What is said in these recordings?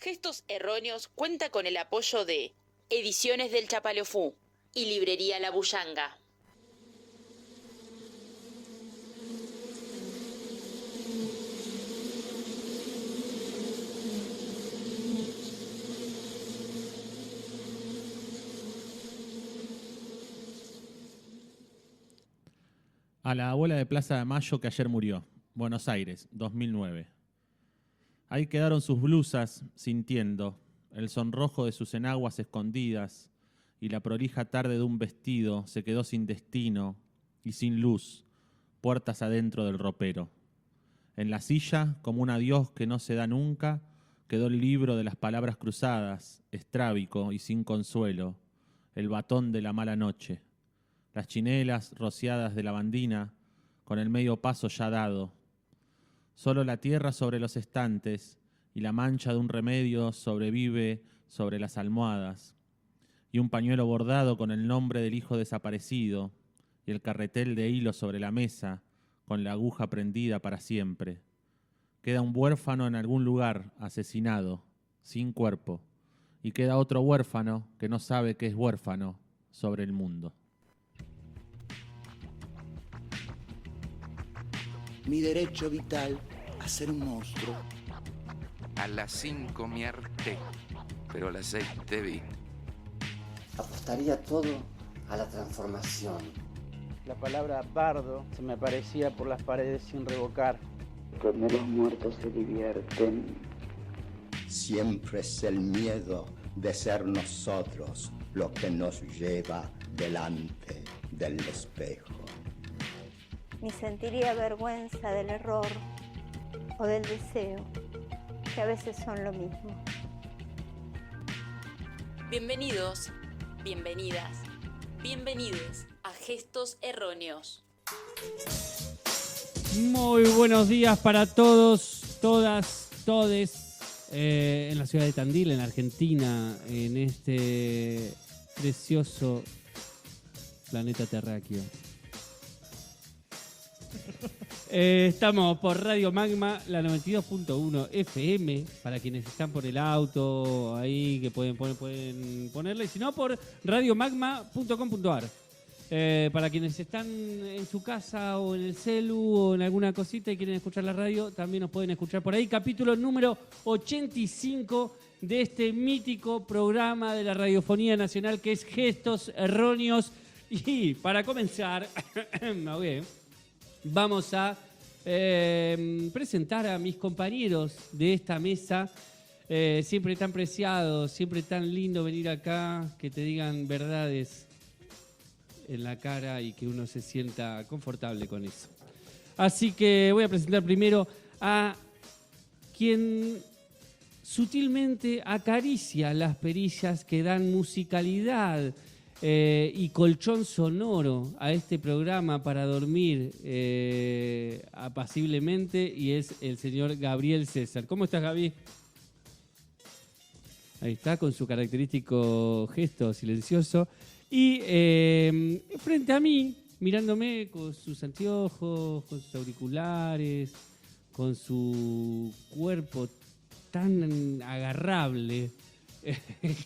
Gestos Erróneos cuenta con el apoyo de Ediciones del Chapaleofú y Librería La Bullanga. A la abuela de Plaza de Mayo que ayer murió. Buenos Aires, 2009. Ahí quedaron sus blusas, sintiendo, el sonrojo de sus enaguas escondidas, y la prolija tarde de un vestido se quedó sin destino y sin luz, puertas adentro del ropero. En la silla, como un adiós que no se da nunca, quedó el libro de las palabras cruzadas, estrábico y sin consuelo, el batón de la mala noche, las chinelas rociadas de lavandina, con el medio paso ya dado. Solo la tierra sobre los estantes y la mancha de un remedio sobrevive sobre las almohadas, y un pañuelo bordado con el nombre del hijo desaparecido, y el carretel de hilo sobre la mesa, con la aguja prendida para siempre. Queda un huérfano en algún lugar, asesinado, sin cuerpo, y queda otro huérfano que no sabe que es huérfano sobre el mundo. Mi derecho vital a ser un monstruo. A las 5 me harté, pero a las 6 te vi. Apostaría todo a la transformación. La palabra bardo se me aparecía por las paredes sin revocar. Donde los muertos se divierten. Siempre es el miedo de ser nosotros lo que nos lleva delante del espejo. Ni sentiría vergüenza del error o del deseo, que a veces son lo mismo. Bienvenidos, bienvenidas, bienvenides a Gestos Erróneos. Muy buenos días para todos, todas, todes, en la ciudad de Tandil, en Argentina, en este precioso planeta terráqueo. Estamos por Radio Magma, la 92.1 FM, para quienes están por el auto, ahí que pueden ponerle, y si no, por radiomagma.com.ar. Para quienes están en su casa o en el celu o en alguna cosita y quieren escuchar la radio, también nos pueden escuchar por ahí. Capítulo número 85 de este mítico programa de la radiofonía nacional que es Gestos Erróneos. Y para comenzar, vamos a presentar a mis compañeros de esta mesa. Siempre tan preciados, siempre tan lindo venir acá, que te digan verdades en la cara y que uno se sienta confortable con eso. Así que voy a presentar primero a quien sutilmente acaricia las perillas que dan musicalidad y colchón sonoro a este programa para dormir apaciblemente, y es el señor Gabriel César. ¿Cómo estás, Gaby? Ahí está, con su característico gesto silencioso. Y frente a mí, mirándome con sus anteojos, con sus auriculares, con su cuerpo tan agarrable,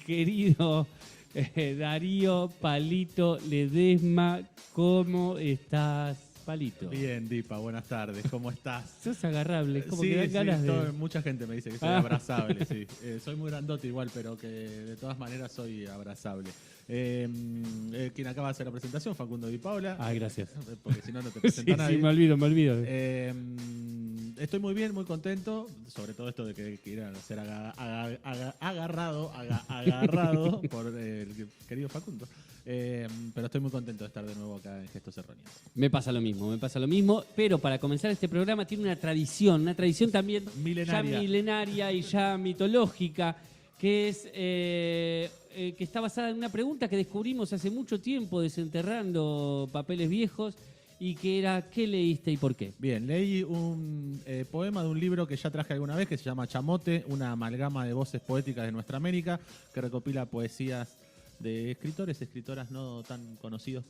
querido Darío Palito Ledesma, ¿cómo estás, Palito? Bien, Dipa, buenas tardes, ¿cómo estás? Sos agarrable, como sí, que dan ganas de... Mucha gente me dice que soy abrazable, sí. Soy muy grandote igual, pero que de todas maneras soy abrazable. Quien acaba de hacer la presentación, Facundo Di Paula. Ay, gracias. Porque si no, no te presenta nadie. Sí, me olvido. Estoy muy bien, muy contento, sobre todo esto de que quieran ser agarrado por el querido Facundo. Pero estoy muy contento de estar de nuevo acá en Gestos Erróneos. Me pasa lo mismo, pero para comenzar este programa tiene una tradición también milenaria. Ya milenaria y ya mitológica, que es que está basada en una pregunta que descubrimos hace mucho tiempo desenterrando papeles viejos, y que era ¿qué leíste y por qué? Bien, leí un poema de un libro que ya traje alguna vez, que se llama Chamote, una amalgama de voces poéticas de nuestra América, que recopila poesías de escritoras no tan conocidas,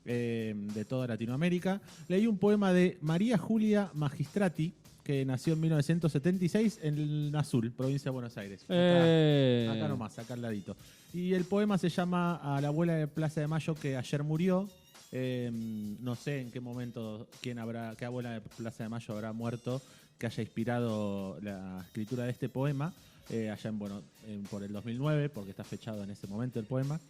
de toda Latinoamérica. Leí un poema de María Julia Magistrati, que nació en 1976 en Azul, provincia de Buenos Aires. Acá nomás, acá al ladito. Y el poema se llama A la abuela de Plaza de Mayo que ayer murió. No sé en qué momento, qué abuela de Plaza de Mayo habrá muerto que haya inspirado la escritura de este poema, allá por el 2009, porque está fechado en ese momento el poema.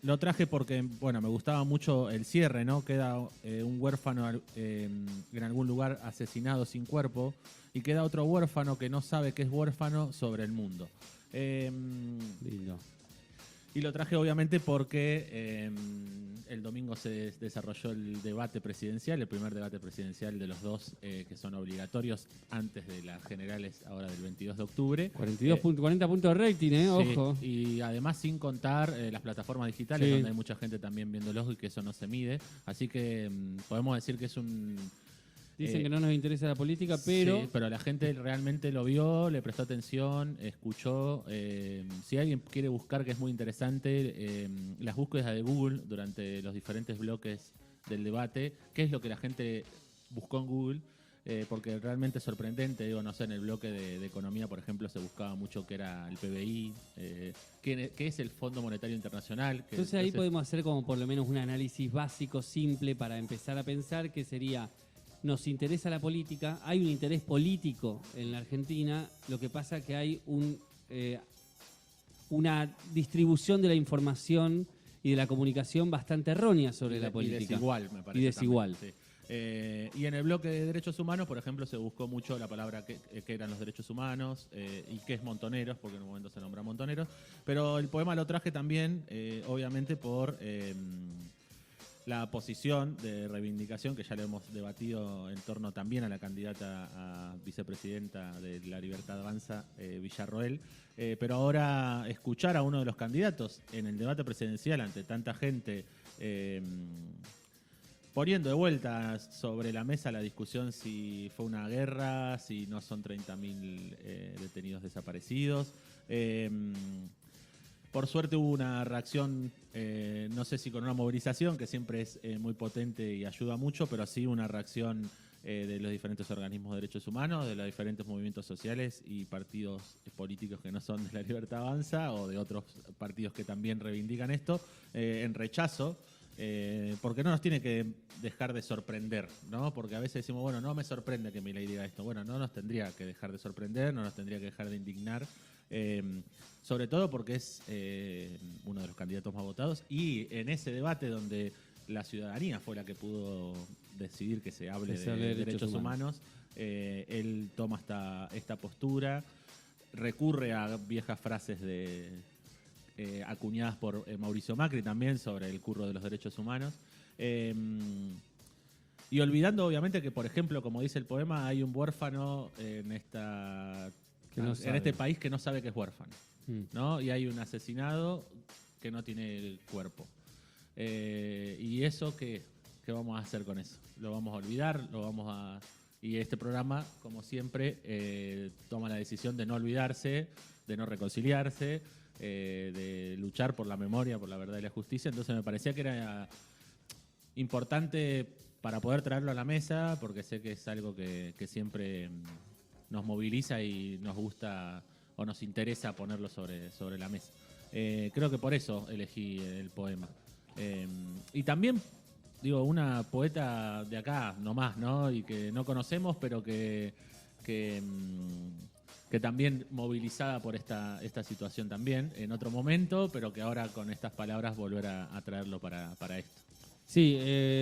Lo traje porque, me gustaba mucho el cierre, ¿no? Queda un huérfano en algún lugar asesinado sin cuerpo y queda otro huérfano que no sabe que es huérfano sobre el mundo. Lindo. Y lo traje obviamente porque el domingo se desarrolló el debate presidencial, el primer debate presidencial de los dos que son obligatorios antes de las generales ahora del 22 de octubre. 40 puntos de rating, ojo. Sí, y además sin contar las plataformas digitales, sí, donde hay mucha gente también viéndolo y que eso no se mide. Así que podemos decir que es un... Dicen que no nos interesa la política, pero... Sí, pero la gente realmente lo vio, le prestó atención, escuchó. Si alguien quiere buscar, que es muy interesante, las búsquedas de Google durante los diferentes bloques del debate, qué es lo que la gente buscó en Google, porque realmente es sorprendente. Digo, no sé, en el bloque de economía, por ejemplo, se buscaba mucho qué era el PBI, qué es el Fondo Monetario Internacional. Entonces ahí podemos hacer como por lo menos un análisis básico, simple, para empezar a pensar que sería... Nos interesa la política, hay un interés político en la Argentina, lo que pasa es que hay una distribución de la información y de la comunicación bastante errónea sobre la política. Y desigual, me parece. Y desigual. También, sí. Y en el bloque de derechos humanos, por ejemplo, se buscó mucho la palabra que eran los derechos humanos y qué es montoneros, porque en un momento se nombra montoneros. Pero el poema lo traje también, obviamente, por... la posición de reivindicación que ya lo hemos debatido en torno también a la candidata a vicepresidenta de La Libertad Avanza, Villarroel, pero ahora escuchar a uno de los candidatos en el debate presidencial ante tanta gente poniendo de vuelta sobre la mesa la discusión si fue una guerra, si no son 30.000 detenidos desaparecidos. Por suerte hubo una reacción, no sé si con una movilización, que siempre es muy potente y ayuda mucho, pero sí una reacción de los diferentes organismos de derechos humanos, de los diferentes movimientos sociales y partidos políticos que no son de La Libertad Avanza o de otros partidos que también reivindican esto, en rechazo, porque no nos tiene que dejar de sorprender, ¿no? Porque a veces decimos, bueno, no me sorprende que Milei diga esto. Bueno, no nos tendría que dejar de sorprender, no nos tendría que dejar de indignar. Sobre todo porque es uno de los candidatos más votados y en ese debate donde la ciudadanía fue la que pudo decidir que se hable de derechos humanos, él toma esta postura, recurre a viejas frases acuñadas por Mauricio Macri también sobre el curro de los derechos humanos, y olvidando obviamente que, por ejemplo, como dice el poema, hay un huérfano en este país que no sabe que es huérfano, ¿no? Y hay un asesinado que no tiene el cuerpo. Y eso, ¿qué vamos a hacer con eso? ¿Lo vamos a olvidar? Y este programa, como siempre, toma la decisión de no olvidarse, de no reconciliarse, de luchar por la memoria, por la verdad y la justicia. Entonces me parecía que era importante para poder traerlo a la mesa, porque sé que es algo que siempre nos moviliza y nos gusta o nos interesa ponerlo sobre la mesa. Creo que por eso elegí el poema. Y también, digo, una poeta de acá nomás, ¿no? Y que no conocemos, pero que también movilizada por esta situación también, en otro momento, pero que ahora con estas palabras volver a traerlo para esto. Sí,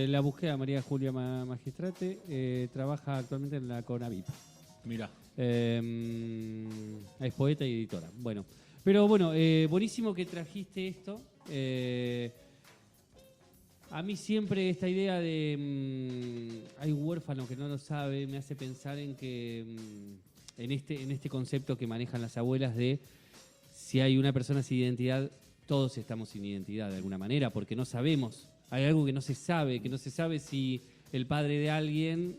la busqué a María Julia Magistrate, trabaja actualmente en la CONAVIP. Mirá. Es poeta y editora. Bueno, pero bueno, buenísimo que trajiste esto. A mí siempre esta idea de hay un huérfano que no lo sabe me hace pensar en que en este concepto que manejan las abuelas de si hay una persona sin identidad, todos estamos sin identidad de alguna manera, porque no sabemos. Hay algo que no se sabe si el padre de alguien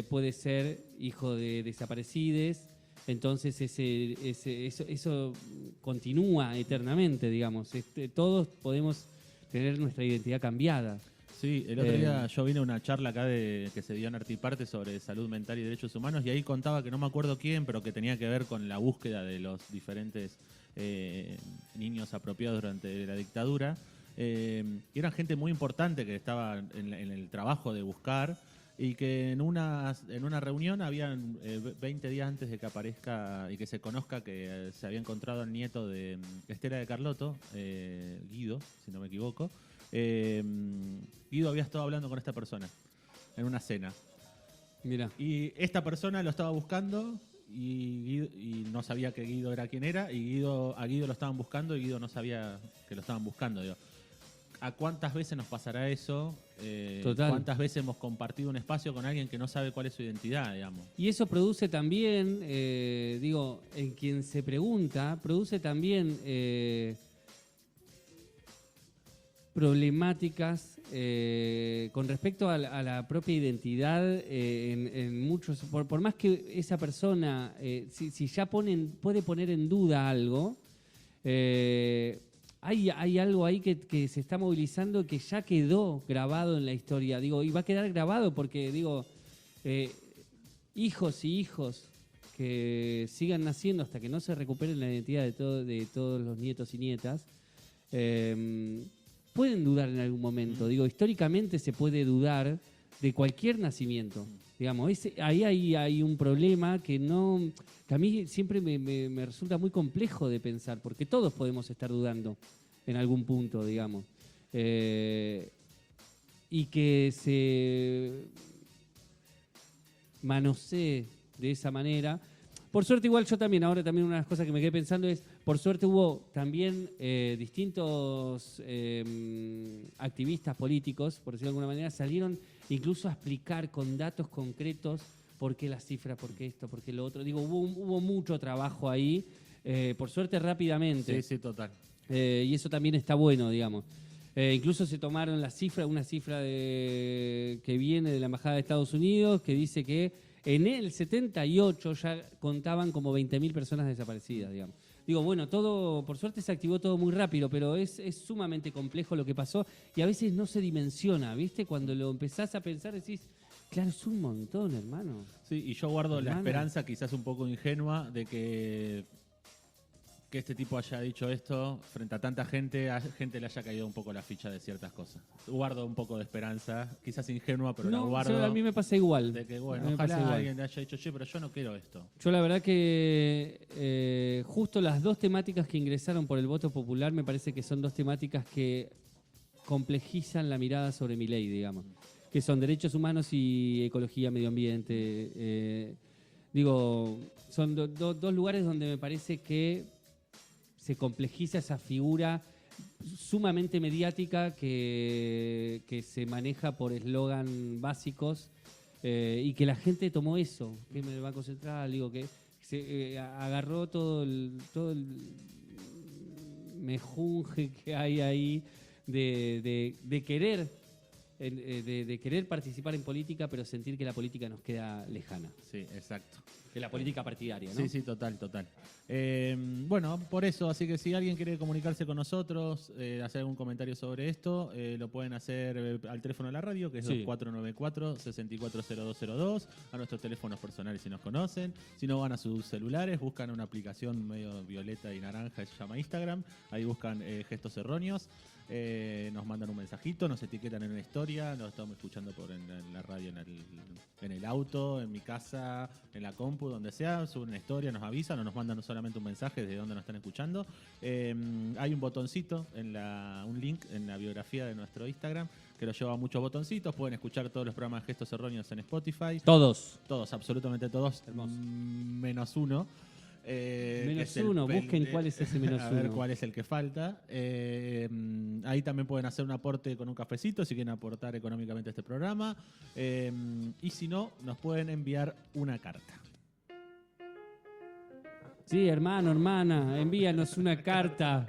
puede ser hijo de desaparecidos, entonces eso continúa eternamente, digamos. Todos podemos tener nuestra identidad cambiada. Sí, el otro día yo vine a una charla acá que se dio en Artiparte sobre salud mental y derechos humanos y ahí contaba que no me acuerdo quién, pero que tenía que ver con la búsqueda de los diferentes niños apropiados durante la dictadura. Y eran gente muy importante que estaba en el trabajo de buscar y que en una reunión habían 20 días antes de que aparezca y que se conozca que se había encontrado el nieto de Estela de Carlotto, Guido, si no me equivoco. Guido había estado hablando con esta persona en una cena. Mira. Y esta persona lo estaba buscando y no sabía que Guido era quien era y a Guido lo estaban buscando y Guido no sabía que lo estaban buscando. Digo, ¿a cuántas veces nos pasará eso? Total. ¿Cuántas veces hemos compartido un espacio con alguien que no sabe cuál es su identidad, digamos? Y eso produce también, en quien se pregunta, produce también problemáticas con respecto a la propia identidad en muchos. Por más que esa persona, si ya puede poner en duda algo, hay algo ahí que se está movilizando que ya quedó grabado en la historia. Digo, y va a quedar grabado porque, hijos y hijos que sigan naciendo hasta que no se recuperen la identidad de todos los nietos y nietas, pueden dudar en algún momento. Digo, históricamente se puede dudar de cualquier nacimiento. Digamos, ahí hay un problema que a mí siempre me resulta muy complejo de pensar, porque todos podemos estar dudando en algún punto, digamos. Y que se manosee de esa manera. Por suerte, igual yo también, ahora también una de las cosas que me quedé pensando es, por suerte hubo también distintos activistas políticos, por decirlo de alguna manera, salieron incluso a explicar con datos concretos por qué la cifra, por qué esto, por qué lo otro. Digo, hubo mucho trabajo ahí, por suerte rápidamente. Sí, total. Y eso también está bueno, digamos. Incluso se tomaron una cifra que viene de la Embajada de Estados Unidos, que dice que en el 78 ya contaban como 20.000 personas desaparecidas, digamos. Digo, bueno, todo, por suerte se activó todo muy rápido, pero es sumamente complejo lo que pasó y a veces no se dimensiona, ¿viste? Cuando lo empezás a pensar decís, claro, es un montón, hermano. Sí, y yo guardo la esperanza, quizás un poco ingenua, de que este tipo haya dicho esto frente a tanta gente, a gente le haya caído un poco la ficha de ciertas cosas. Guardo un poco de esperanza, quizás ingenua, pero la guardo. A mí me pasa igual. De que, bueno, ojalá alguien le haya dicho, che, pero yo no quiero esto. Yo la verdad que justo las dos temáticas que ingresaron por el voto popular me parece que son dos temáticas que complejizan la mirada sobre mi ley, digamos. Que son derechos humanos y ecología, medio ambiente. Son dos lugares donde me parece que se complejiza esa figura sumamente mediática que se maneja por eslogan básicos y que la gente tomó eso, que me va a concentrar, que se agarró todo el mejunje que hay ahí de querer de querer participar en política, pero sentir que la política nos queda lejana. Sí, exacto. Que la política partidaria, ¿no? Sí, total. Bueno, por eso, así que si alguien quiere comunicarse con nosotros, hacer algún comentario sobre esto, lo pueden hacer al teléfono de la radio, que es 2494-640202, a nuestros teléfonos personales si nos conocen. Si no, van a sus celulares, buscan una aplicación medio violeta y naranja, se llama Instagram, ahí buscan Gestos Erróneos. Nos mandan un mensajito, nos etiquetan en una historia, nos estamos escuchando en la radio, en el auto, en mi casa, en la compu, donde sea, suben una historia, nos avisan o nos mandan solamente un mensaje de dónde nos están escuchando. Hay un botoncito, un link en la biografía de nuestro Instagram que lo lleva a muchos botoncitos. Pueden escuchar todos los programas de Gestos Erróneos en Spotify. Todos, absolutamente todos. Hermoso. Menos uno. Menos uno, busquen cuál es ese menos uno. A ver cuál es el que falta. Ahí también pueden hacer un aporte con un cafecito si quieren aportar económicamente a este programa. Y si no, nos pueden enviar una carta. Sí, hermano, hermana, envíanos una carta.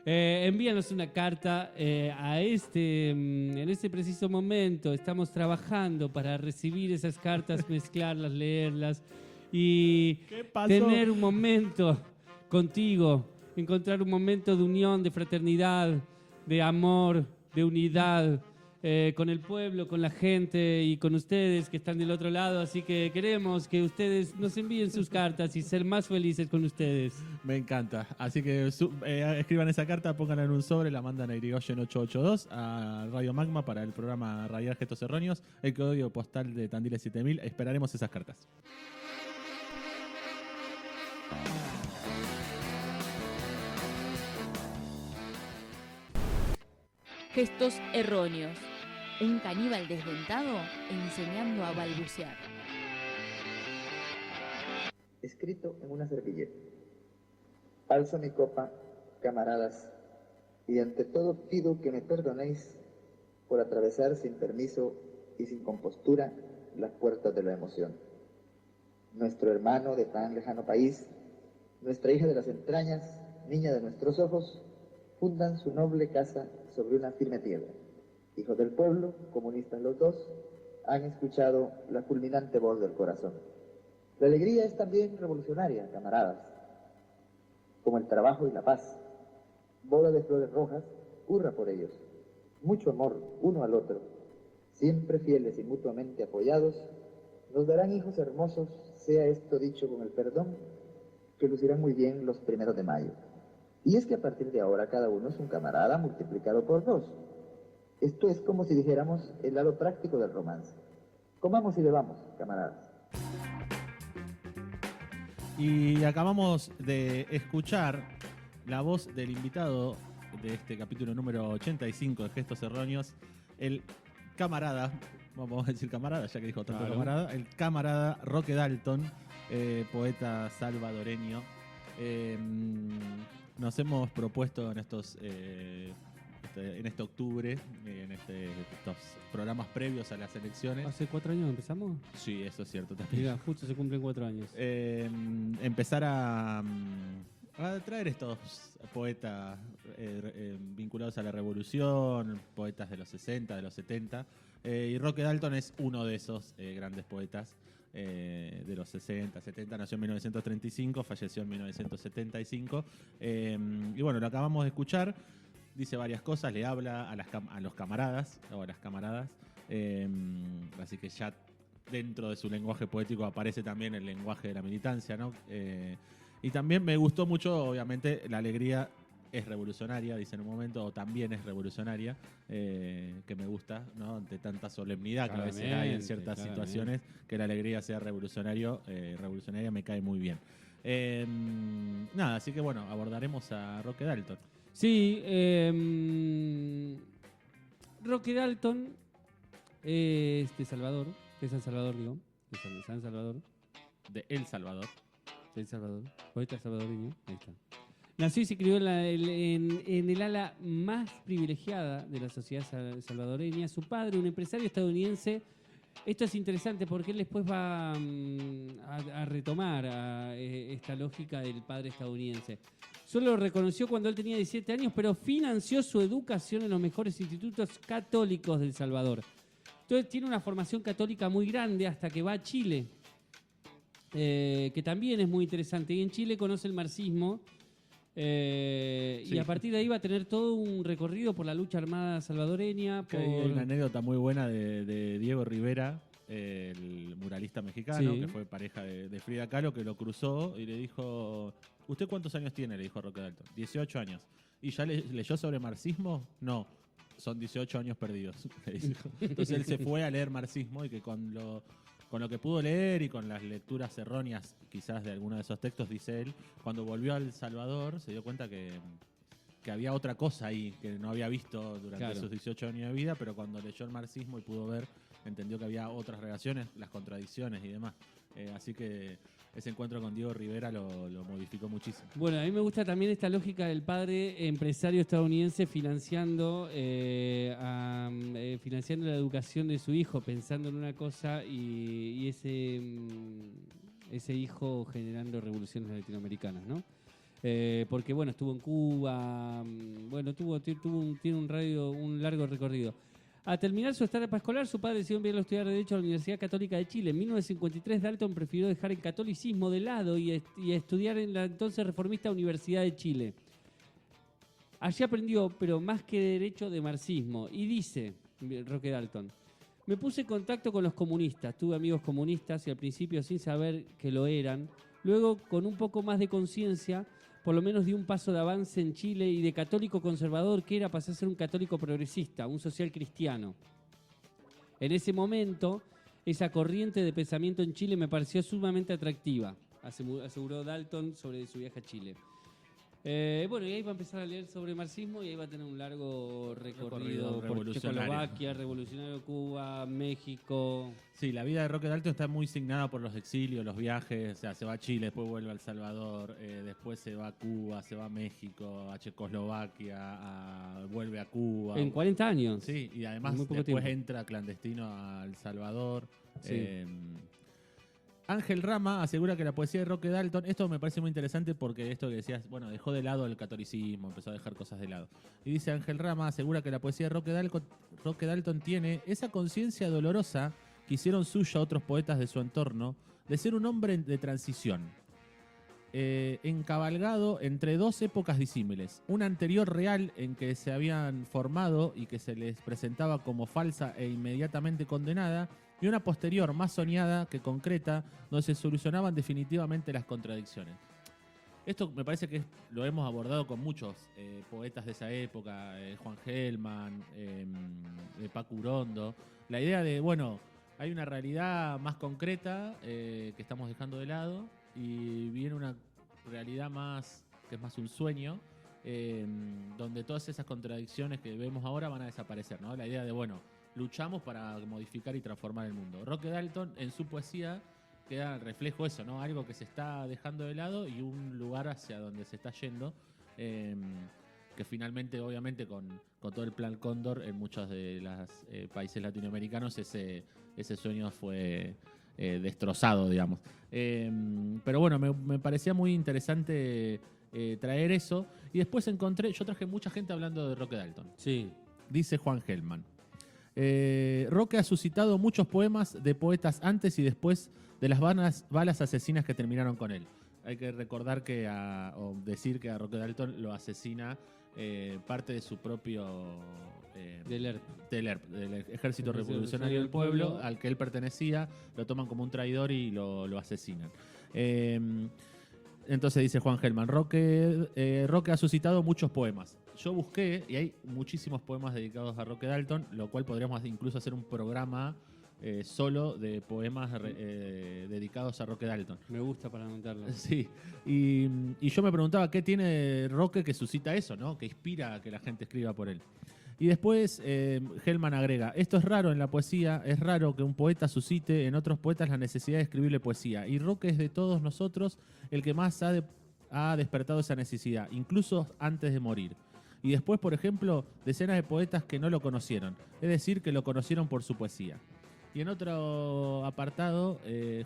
Envíanos una carta en este preciso momento. Estamos trabajando para recibir esas cartas, mezclarlas, leerlas y tener un momento contigo, encontrar un momento de unión, de fraternidad, de amor, de unidad, con el pueblo, con la gente y con ustedes que están del otro lado. Así que queremos que ustedes nos envíen sus cartas y ser más felices con ustedes. Me encanta. Así que escriban esa carta, pónganla en un sobre, la mandan a Irigoyen 882 a Radio Magma para el programa Radiar Gestos Erróneos, el código postal de Tandil 7000. Esperaremos esas cartas. Gestos erróneos. Un caníbal desdentado enseñando a balbucear. Escrito en una servilleta. Alzo mi copa, camaradas, y ante todo pido que me perdonéis por atravesar sin permiso y sin compostura las puertas de la emoción. Nuestro hermano de tan lejano país, nuestra hija de las entrañas, niña de nuestros ojos, fundan su noble casa sobre una firme tierra. Hijos del pueblo, comunistas los dos, han escuchado la fulminante voz del corazón. La alegría es también revolucionaria, camaradas, como el trabajo y la paz. Boda de flores rojas, hurra por ellos. Mucho amor uno al otro. Siempre fieles y mutuamente apoyados, nos darán hijos hermosos, sea esto dicho con el perdón, que lucirán muy bien los 1 de mayo. Y es que a partir de ahora cada uno es un camarada multiplicado por 2. Esto es como si dijéramos el lado práctico del romance. Comamos y bebamos, camaradas. Y acabamos de escuchar la voz del invitado de este capítulo número 85 de Gestos Erróneos, el camarada, vamos a decir camarada, ya que dijo tanto camarada, el camarada Roque Dalton, poeta salvadoreño. Nos hemos propuesto en en este octubre, en estos programas previos a las elecciones. ¿Hace 4 años empezamos? Sí, eso es cierto también. Mira, justo se cumplen 4 años. Empezar a traer estos poetas vinculados a la revolución, poetas de los 60, de los 70. Y Roque Dalton es uno de esos grandes poetas de los 60, 70. Nació en 1935, falleció en 1975. Y bueno, lo acabamos de escuchar. Dice varias cosas, le habla a los camaradas o a las camaradas. Así que ya dentro de su lenguaje poético aparece también el lenguaje de la militancia, ¿no? Y también me gustó mucho, obviamente, la alegría es revolucionaria, dice en un momento, o también es revolucionaria, que me gusta, ¿no? Ante tanta solemnidad que a veces hay en ciertas situaciones, que la alegría sea revolucionaria me cae muy bien. Nada, así que bueno, abordaremos a Roque Dalton. Sí, Roque Dalton es de Salvador, de San Salvador, digo, de San Salvador. De El Salvador. De El Salvador, poeta salvadoreño, ahí está. Nació y se crió en el ala más privilegiada de la sociedad salvadoreña. Su padre, un empresario estadounidense. Esto es interesante porque él después va a retomar esta lógica del padre estadounidense. Solo lo reconoció cuando él tenía 17 años, pero financió su educación en los mejores institutos católicos de El Salvador. Entonces tiene una formación católica muy grande hasta que va a Chile, que también es muy interesante. Y en Chile conoce el marxismo. Sí. Y a partir de ahí va a tener todo un recorrido por la lucha armada salvadoreña. Hay una anécdota muy buena de Diego Rivera, el muralista mexicano, que fue pareja de Frida Kahlo, que lo cruzó y le dijo: ¿usted cuántos años tiene? Le dijo Roque Dalton. 18 años. ¿Y ya leyó sobre marxismo? No, son 18 años perdidos, le dijo. Entonces él se fue a leer marxismo y que con lo que pudo leer y con las lecturas erróneas quizás de algunos de esos textos, dice él, cuando volvió a El Salvador se dio cuenta que había otra cosa ahí que no había visto durante sus 18 años de vida, pero cuando leyó el marxismo y pudo ver, entendió que había otras relaciones, las contradicciones y demás. Así que ese encuentro con Diego Rivera lo modificó muchísimo. Bueno, a mí me gusta también esta lógica del padre empresario estadounidense financiando la educación de su hijo, pensando en una cosa y ese hijo generando revoluciones latinoamericanas, ¿no? Porque bueno, estuvo en Cuba, bueno, tiene un largo recorrido. Al terminar su etapa escolar, su padre decidió enviarlo a estudiar Derecho a la Universidad Católica de Chile. En 1953, Dalton prefirió dejar el catolicismo de lado y estudiar en la entonces reformista Universidad de Chile. Allí aprendió, pero más que derecho, de marxismo. Y dice, Roque Dalton, me puse en contacto con los comunistas, tuve amigos comunistas y al principio sin saber que lo eran. Luego, con un poco más de conciencia, por lo menos di un paso de avance en Chile y de católico conservador que era pasé a ser un católico progresista, un social cristiano. En ese momento, esa corriente de pensamiento en Chile me pareció sumamente atractiva, aseguró Dalton sobre su viaje a Chile. Bueno, y ahí va a empezar a leer sobre marxismo y ahí va a tener un largo recorrido por Checoslovaquia, revolucionario Cuba, México. Sí, la vida de Roque Dalton está muy signada por los exilios, los viajes. O sea, se va a Chile, después vuelve a El Salvador, después se va a Cuba, se va a México, a Checoslovaquia, vuelve a Cuba. En 40 años. Sí, y además después entra clandestino a El Salvador. Sí. Ángel Rama asegura que la poesía de Roque Dalton, esto me parece muy interesante porque esto que decías, bueno, dejó de lado el catolicismo, empezó a dejar cosas de lado. Y dice Ángel Rama, asegura que la poesía de Roque Dalton tiene esa conciencia dolorosa que hicieron suya otros poetas de su entorno, de ser un hombre de transición, encabalgado entre dos épocas disímiles. Una anterior real en que se habían formado y que se les presentaba como falsa e inmediatamente condenada, y una posterior más soñada que concreta, donde se solucionaban definitivamente las contradicciones. Esto me parece que lo hemos abordado con muchos poetas de esa época, Juan Gelman, Paco Urondo. La idea de, bueno, hay una realidad más concreta que estamos dejando de lado y viene una realidad más que es más un sueño, donde todas esas contradicciones que vemos ahora van a desaparecer, ¿no? La idea de, bueno, luchamos para modificar y transformar el mundo. Roque Dalton, en su poesía, queda reflejo eso, ¿no? Algo que se está dejando de lado y un lugar hacia donde se está yendo, que finalmente, obviamente, con todo el plan Cóndor, en muchos de los países latinoamericanos, ese sueño fue destrozado, digamos. Pero bueno, me parecía muy interesante traer eso. Y después yo traje mucha gente hablando de Roque Dalton. Sí. Dice Juan Gelman. Roque ha suscitado muchos poemas de poetas antes y después de las balas asesinas que terminaron con él. Hay que recordar o decir que a Roque Dalton lo asesina parte de su propio del Ejército Revolucionario del Pueblo, al que él pertenecía, lo toman como un traidor y lo asesinan. Entonces dice Juan Gelman, Roque ha suscitado muchos poemas. Yo busqué, y hay muchísimos poemas dedicados a Roque Dalton, lo cual podríamos incluso hacer un programa solo de poemas dedicados a Roque Dalton. Me gusta para anotarlo. Sí, y yo me preguntaba qué tiene Roque que suscita eso, ¿no? Que inspira a que la gente escriba por él. Y después Gelman agrega, esto es raro en la poesía, es raro que un poeta suscite en otros poetas la necesidad de escribirle poesía. Y Roque es de todos nosotros el que más ha despertado esa necesidad, incluso antes de morir. Y después, por ejemplo, decenas de poetas que no lo conocieron, es decir, que lo conocieron por su poesía. Y en otro apartado,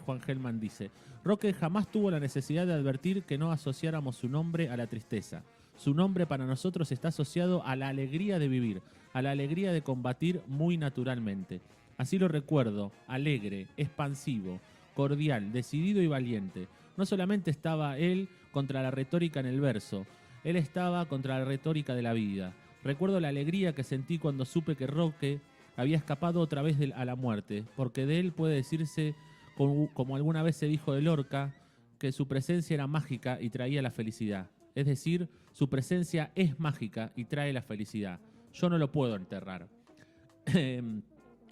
Juan Gelman dice, Roque jamás tuvo la necesidad de advertir que no asociáramos su nombre a la tristeza. Su nombre para nosotros está asociado a la alegría de vivir, a la alegría de combatir muy naturalmente. Así lo recuerdo, alegre, expansivo, cordial, decidido y valiente. No solamente estaba él contra la retórica en el verso, él estaba contra la retórica de la vida. Recuerdo la alegría que sentí cuando supe que Roque había escapado otra vez a la muerte, porque de él puede decirse, como alguna vez se dijo de Lorca, que su presencia era mágica y traía la felicidad. Es decir, su presencia es mágica y trae la felicidad. Yo no lo puedo enterrar.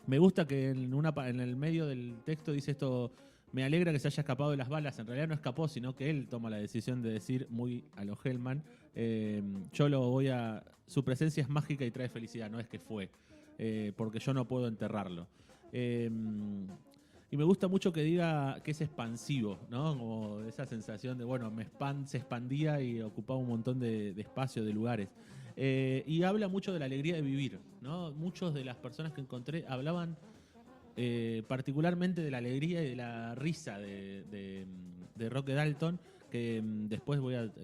Me gusta que en el medio del texto dice esto, me alegra que se haya escapado de las balas. En realidad no escapó, sino que él toma la decisión de decir, muy a lo Gelman, su presencia es mágica y trae felicidad, no es que fue, porque yo no puedo enterrarlo. Y me gusta mucho que diga que es expansivo, ¿no? Como esa sensación de, bueno, se expandía y ocupaba un montón de espacio, de lugares. Y habla mucho de la alegría de vivir, ¿no? Muchas de las personas que encontré hablaban particularmente de la alegría y de la risa de Roque Dalton, que después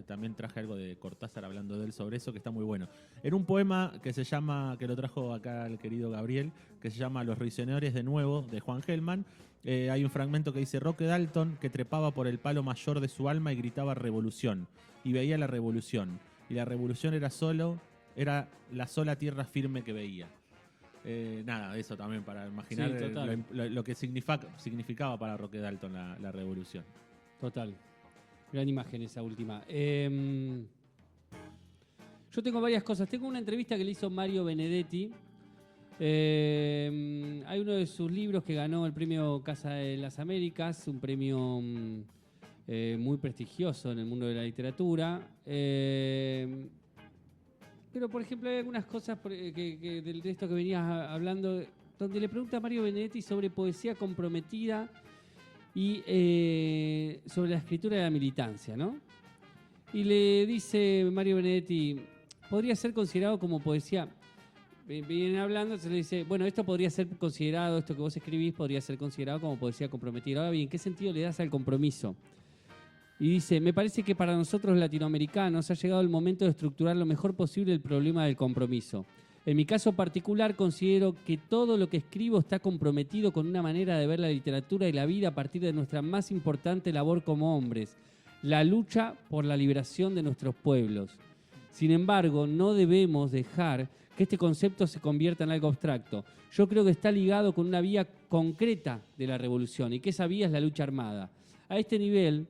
también traje algo de Cortázar hablando de él sobre eso, que está muy bueno. En un poema que lo trajo acá el querido Gabriel, que se llama Los Ruiseñores de nuevo, de Juan Gelman, hay un fragmento que dice, Roque Dalton, que trepaba por el palo mayor de su alma y gritaba revolución, y veía la revolución, y la revolución era solo era la sola tierra firme que veía. Nada, eso también para imaginar Sí, lo que significaba para Roque Dalton la revolución. Total. Gran imagen esa última. Yo tengo varias cosas. Tengo una entrevista que le hizo Mario Benedetti. Hay uno de sus libros que ganó el premio Casa de las Américas, un premio muy prestigioso en el mundo de la literatura. Pero, por ejemplo, hay algunas cosas de esto que venías hablando, donde le pregunta a Mario Benedetti sobre poesía comprometida y sobre la escritura de la militancia, ¿no? Y le dice Mario Benedetti, podría ser considerado como poesía. Vienen hablando, se le dice, bueno, esto podría ser considerado, esto que vos escribís podría ser considerado como poesía comprometida. Ahora bien, ¿qué sentido le das al compromiso? Y dice, me parece que para nosotros latinoamericanos ha llegado el momento de estructurar lo mejor posible el problema del compromiso. En mi caso particular considero que todo lo que escribo está comprometido con una manera de ver la literatura y la vida a partir de nuestra más importante labor como hombres, la lucha por la liberación de nuestros pueblos. Sin embargo, no debemos dejar que este concepto se convierta en algo abstracto. Yo creo que está ligado con una vía concreta de la revolución y que esa vía es la lucha armada. A este nivel,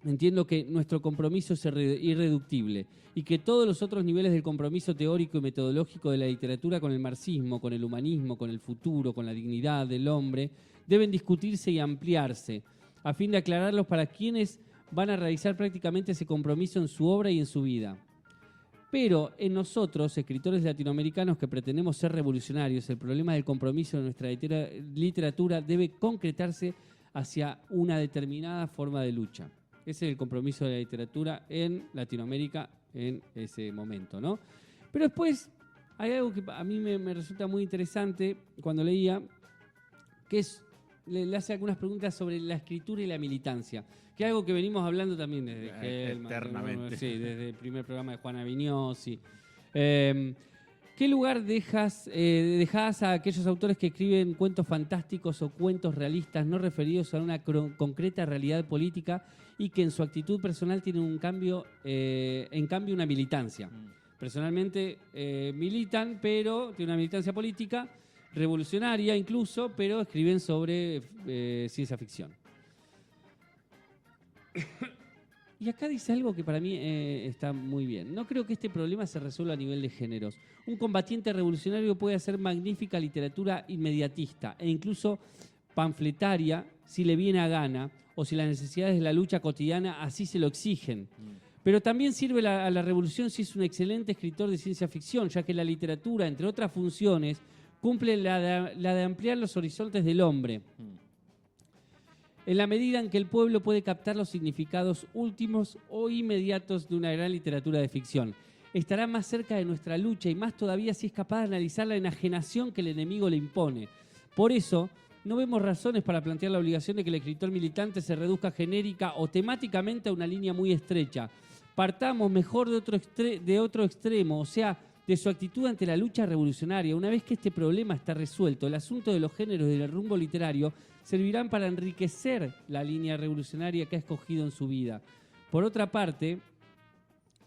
entiendo que nuestro compromiso es irreductible y que todos los otros niveles del compromiso teórico y metodológico de la literatura con el marxismo, con el humanismo, con el futuro, con la dignidad del hombre, deben discutirse y ampliarse, a fin de aclararlos para quienes van a realizar prácticamente ese compromiso en su obra y en su vida. Pero en nosotros, escritores latinoamericanos que pretendemos ser revolucionarios, el problema del compromiso de nuestra literatura debe concretarse hacia una determinada forma de lucha. Ese es el compromiso de la literatura en Latinoamérica en ese momento, ¿no? Pero después hay algo que a mí me resulta muy interesante cuando leía, que es, le hace algunas preguntas sobre la escritura y la militancia, que es algo que venimos hablando también desde Hellman, eternamente. sí, desde el primer programa de Juana Vignosi. ¿Qué lugar dejás a aquellos autores que escriben cuentos fantásticos o cuentos realistas no referidos a una concreta realidad política y que en su actitud personal tienen en cambio una militancia? Personalmente militan, pero tienen una militancia política, revolucionaria incluso, pero escriben sobre ciencia ficción. Y acá dice algo que para mí está muy bien. No creo que este problema se resuelva a nivel de géneros. Un combatiente revolucionario puede hacer magnífica literatura inmediatista e incluso panfletaria si le viene a gana o si las necesidades de la lucha cotidiana así se lo exigen. Pero también sirve a la revolución si es un excelente escritor de ciencia ficción, ya que la literatura, entre otras funciones, cumple la de ampliar los horizontes del hombre. En la medida en que el pueblo puede captar los significados últimos o inmediatos de una gran literatura de ficción, estará más cerca de nuestra lucha y más todavía si es capaz de analizar la enajenación que el enemigo le impone. Por eso, no vemos razones para plantear la obligación de que el escritor militante se reduzca genérica o temáticamente a una línea muy estrecha. Partamos mejor de otro extremo, o sea, de su actitud ante la lucha revolucionaria. Una vez que este problema está resuelto, el asunto de los géneros y del rumbo literario servirán para enriquecer la línea revolucionaria que ha escogido en su vida. Por otra parte,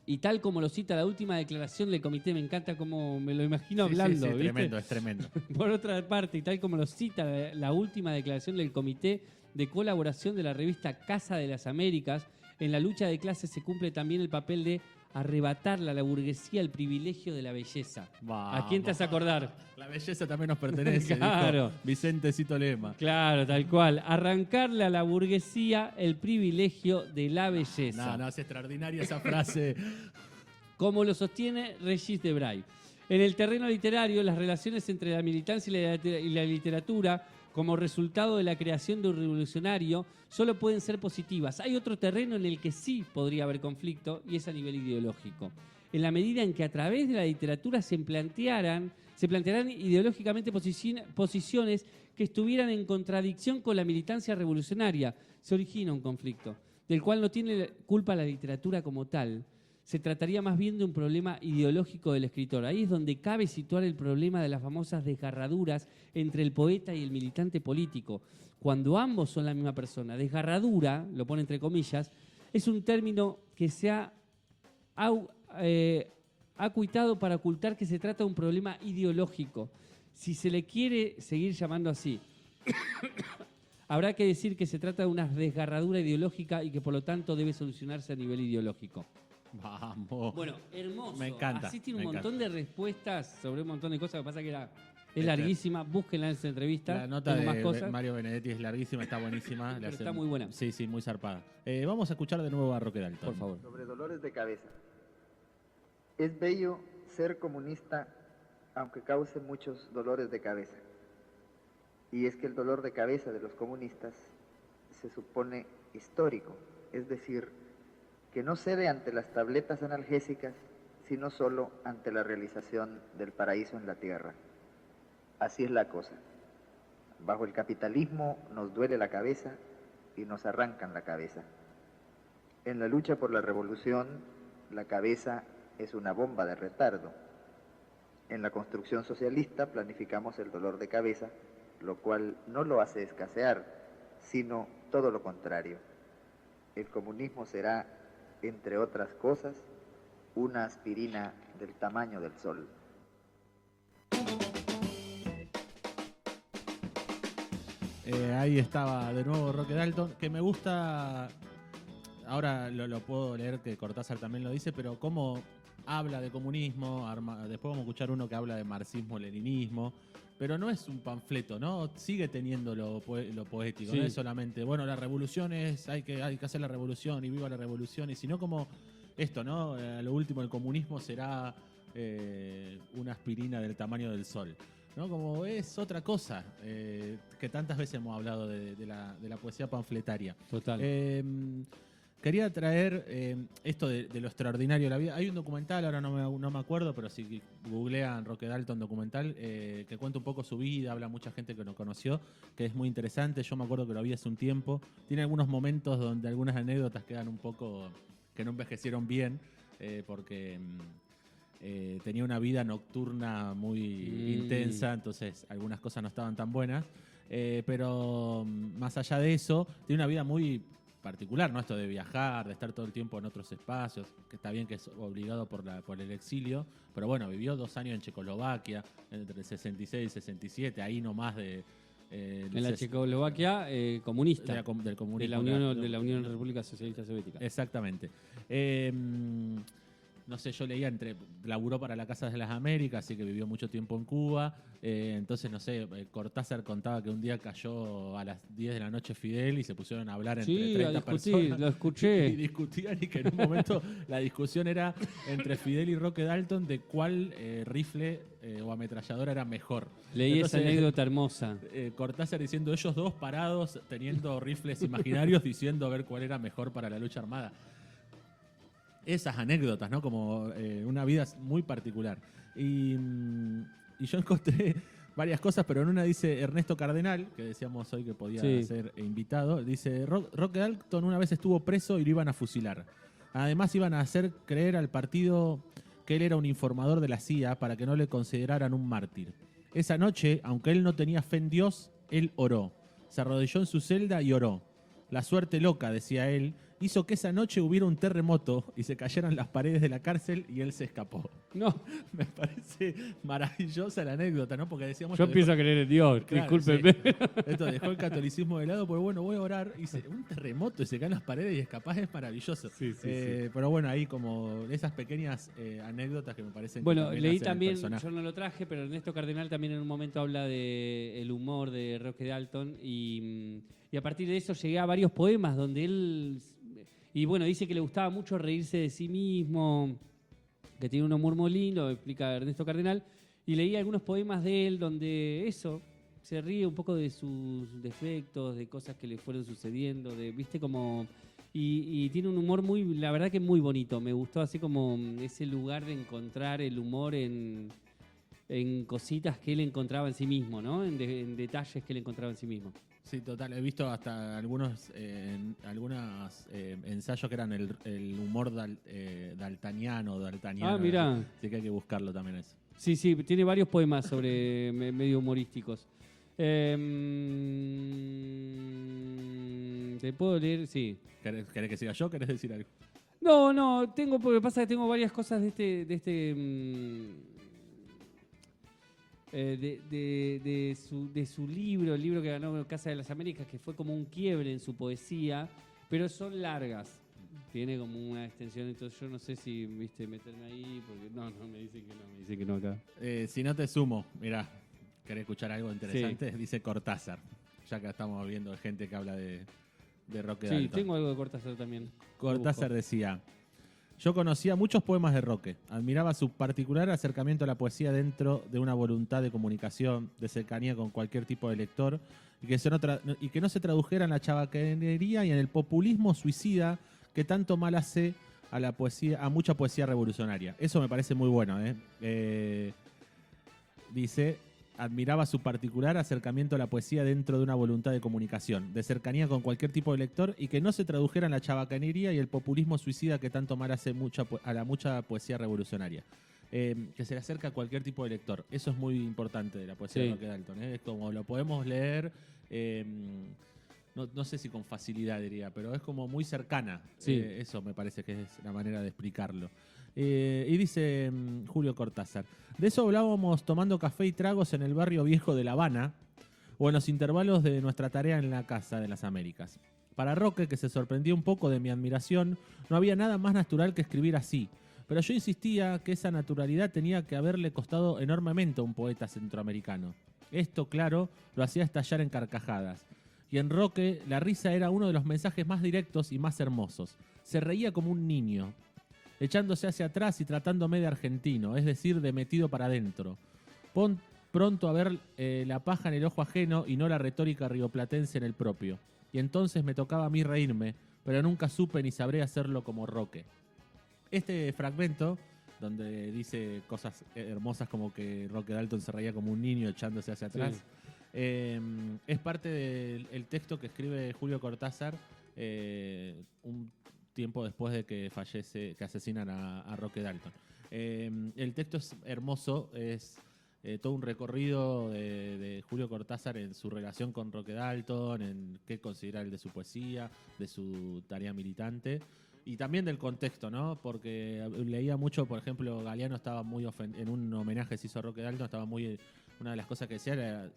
y tal como lo cita la última declaración del comité, me encanta cómo me lo imagino hablando. Sí, ¿viste? es tremendo. Por otra parte, y tal como lo cita la última declaración del comité de colaboración de la revista Casa de las Américas, en la lucha de clases se cumple también el papel de arrebatarle a la burguesía el privilegio de la belleza. Vamos. ¿A quién te vas a acordar? La belleza también nos pertenece, Claro. dijo Vicente Cito Lema. Claro, tal cual. Arrancarle a la burguesía el privilegio de la belleza. No, es extraordinaria esa frase. Como lo sostiene Regis Debray. En el terreno literario, las relaciones entre la militancia y la literatura, como resultado de la creación de un revolucionario, solo pueden ser positivas. Hay otro terreno en el que sí podría haber conflicto, y es a nivel ideológico. En la medida en que a través de la literatura se plantearán ideológicamente posiciones que estuvieran en contradicción con la militancia revolucionaria, se origina un conflicto, del cual no tiene culpa la literatura como tal. Se trataría más bien de un problema ideológico del escritor. Ahí es donde cabe situar el problema de las famosas desgarraduras entre el poeta y el militante político. Cuando ambos son la misma persona. Desgarradura, lo pone entre comillas, es un término que se ha ha cuitado para ocultar que se trata de un problema ideológico. Si se le quiere seguir llamando así, habrá que decir que se trata de una desgarradura ideológica y que por lo tanto debe solucionarse a nivel ideológico. Vamos. Bueno, hermoso. Me encanta. Así tiene me un montón encanta. de respuestas sobre un montón de cosas. Lo que pasa es que es larguísima. Búsquenla en esa entrevista. La nota Tengo de más cosas. Mario Benedetti es larguísima, está buenísima. Pero está muy buena. Sí, sí, muy zarpada. Vamos a escuchar de nuevo a Roque Dalton. Por favor. Sobre dolores de cabeza. Es bello ser comunista aunque cause muchos dolores de cabeza. Y es que el dolor de cabeza de los comunistas se supone histórico, es decir, que no cede ante las tabletas analgésicas, sino solo ante la realización del paraíso en la tierra. Así es la cosa. Bajo el capitalismo nos duele la cabeza y nos arrancan la cabeza. En la lucha por la revolución, la cabeza es una bomba de retardo. En la construcción socialista planificamos el dolor de cabeza, lo cual no lo hace escasear, sino todo lo contrario. El comunismo será, entre otras cosas, una aspirina del tamaño del sol. Ahí estaba de nuevo Roque Dalton, que me gusta, ahora lo puedo leer que Cortázar también lo dice, pero cómo habla de comunismo, después vamos a escuchar uno que habla de marxismo-leninismo, pero no es un panfleto, ¿no? Sigue teniendo lo poético, Sí. no es solamente, bueno, la revolución es, hay que hacer la revolución y viva la revolución, y sino como esto, ¿no? A lo último el comunismo será una aspirina del tamaño del sol, ¿no? Como es otra cosa, que tantas veces hemos hablado de la poesía panfletaria. Total. Quería traer esto de lo extraordinario de la vida. Hay un documental, ahora no me acuerdo, pero si googlean Roque Dalton documental, que cuenta un poco su vida, habla mucha gente que lo conoció, que es muy interesante. Yo me acuerdo que lo vi hace un tiempo. Tiene algunos momentos donde algunas anécdotas quedan un poco que no envejecieron bien, porque tenía una vida nocturna muy intensa, entonces algunas cosas no estaban tan buenas. Pero más allá de eso, tiene una vida muy particular, ¿no? Esto de viajar, de estar todo el tiempo en otros espacios, que está bien que es obligado por el exilio, pero bueno, vivió 2 años en Checoslovaquia, entre el 66 y 67, ahí nomás de... en la Checoslovaquia comunista. Del comunismo. De la Unión República Socialista Soviética. Exactamente. No sé, yo leía laburó para la Casa de las Américas, así que vivió mucho tiempo en Cuba. Entonces, no sé, Cortázar contaba que un día cayó a las 10 de la noche Fidel y se pusieron a hablar entre 30 personas. Lo escuché. Y discutían, y que en un momento la discusión era entre Fidel y Roque Dalton de cuál rifle o ametralladora era mejor. Leí esa anécdota hermosa. Cortázar diciendo ellos dos parados, teniendo rifles imaginarios, diciendo a ver cuál era mejor para la lucha armada. Esas anécdotas, ¿no? Como una vida muy particular. Y yo encontré varias cosas, pero en una dice Ernesto Cardenal, que decíamos hoy que podía ser invitado, dice, Roque Dalton una vez estuvo preso y lo iban a fusilar. Además iban a hacer creer al partido que él era un informador de la CIA para que no le consideraran un mártir. Esa noche, aunque él no tenía fe en Dios, él oró. Se arrodilló en su celda y oró. La suerte loca, decía él, hizo que esa noche hubiera un terremoto y se cayeran las paredes de la cárcel y él se escapó. No. Me parece maravillosa la anécdota, ¿no? Porque decíamos... Yo empiezo a creer en Dios, discúlpeme. Sí. Esto dejó el catolicismo de lado, pero bueno, voy a orar. Y un terremoto y se caen las paredes y escapás, es maravilloso. Sí. Pero bueno, ahí como esas pequeñas anécdotas que me parecen... Bueno, que leí hacen también, el personaje. yo no lo traje, pero Ernesto Cardenal también en un momento habla de el humor de Roque Dalton y a partir de eso llegué a varios poemas donde él... Y bueno, dice que le gustaba mucho reírse de sí mismo, que tiene un humor muy lindo, explica Ernesto Cardenal. Y leí algunos poemas de él donde eso, se ríe un poco de sus defectos, de cosas que le fueron sucediendo, viste como... Y tiene un humor muy, la verdad que muy bonito. Me gustó así como ese lugar de encontrar el humor en cositas que él encontraba en sí mismo, ¿no? En detalles que él encontraba en sí mismo. Sí, total. He visto hasta algunos ensayos que eran el humor daltaniano. Ah, mirá. Así que hay que buscarlo también eso. Sí, tiene varios poemas sobre medio humorísticos. ¿Te puedo leer? Sí. ¿Querés que siga yo? ¿Querés decir algo? No, porque pasa que tengo varias cosas de su libro, el libro que ganó Casa de las Américas, que fue como un quiebre en su poesía, pero son largas. Tiene como una extensión, entonces yo no sé si meterme ahí, porque no, me dicen que no acá. Si no te sumo, mirá, ¿querés escuchar algo interesante? Sí. Dice Cortázar, ya que estamos viendo gente que habla de Roque Dalton. Sí, tengo algo de Cortázar también. Cortázar decía: yo conocía muchos poemas de Roque, admiraba su particular acercamiento a la poesía dentro de una voluntad de comunicación, de cercanía con cualquier tipo de lector, y que no se tradujera en la chabacanería y en el populismo suicida que tanto mal hace a mucha poesía revolucionaria. Eso me parece muy bueno. Dice: admiraba su particular acercamiento a la poesía dentro de una voluntad de comunicación, de cercanía con cualquier tipo de lector y que no se tradujera en la chabacanería y el populismo suicida que tanto mal hace a la mucha poesía revolucionaria. Que se le acerca a cualquier tipo de lector. Eso es muy importante de la poesía de Roque Dalton. Es como lo podemos leer, no sé si con facilidad diría, pero es como muy cercana. Sí. Eso me parece que es la manera de explicarlo. Y dice Julio Cortázar: de eso hablábamos tomando café y tragos en el barrio viejo de La Habana o en los intervalos de nuestra tarea en la Casa de las Américas. Para Roque, que se sorprendió un poco de mi admiración, no había nada más natural que escribir así, pero yo insistía que esa naturalidad tenía que haberle costado enormemente a un poeta centroamericano. Esto, claro, lo hacía estallar en carcajadas. Y en Roque la risa era uno de los mensajes más directos y más hermosos. Se reía como un niño, echándose hacia atrás y tratándome de argentino, es decir, de metido para adentro. Pronto a ver la paja en el ojo ajeno y no la retórica rioplatense en el propio. Y entonces me tocaba a mí reírme, pero nunca supe ni sabré hacerlo como Roque. Este fragmento, donde dice cosas hermosas como que Roque Dalton se reía como un niño echándose hacia atrás, sí. Es parte del texto que escribe Julio Cortázar un tiempo después de que asesinan a Roque Dalton. El texto es hermoso, es todo un recorrido de Julio Cortázar en su relación con Roque Dalton, en qué considera él de su poesía, de su tarea militante y también del contexto, ¿no? Porque leía mucho, por ejemplo, Galeano estaba muy en un homenaje que se hizo a Roque Dalton, una de las cosas que decía era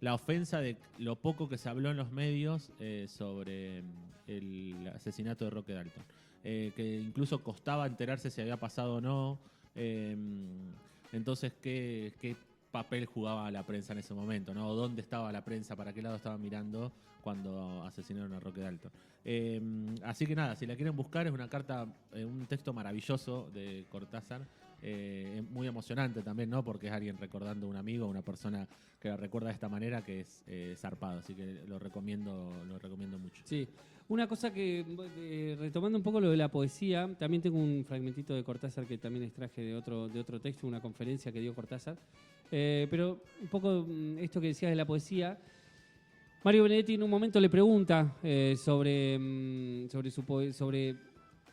la ofensa de lo poco que se habló en los medios sobre el asesinato de Roque Dalton. Que incluso costaba enterarse si había pasado o no. Entonces, ¿qué papel jugaba la prensa en ese momento, ¿no? ¿Dónde estaba la prensa? ¿Para qué lado estaba mirando cuando asesinaron a Roque Dalton? Así que nada, si la quieren buscar, es una carta, un texto maravilloso de Cortázar. Muy emocionante también, ¿no? Porque es alguien recordando a un amigo, una persona que la recuerda de esta manera, que es zarpado, así que lo recomiendo mucho. Sí, una cosa que, retomando un poco lo de la poesía, también tengo un fragmentito de Cortázar que también extraje de otro texto, una conferencia que dio Cortázar, pero un poco esto que decías de la poesía. Mario Benedetti en un momento le pregunta sobre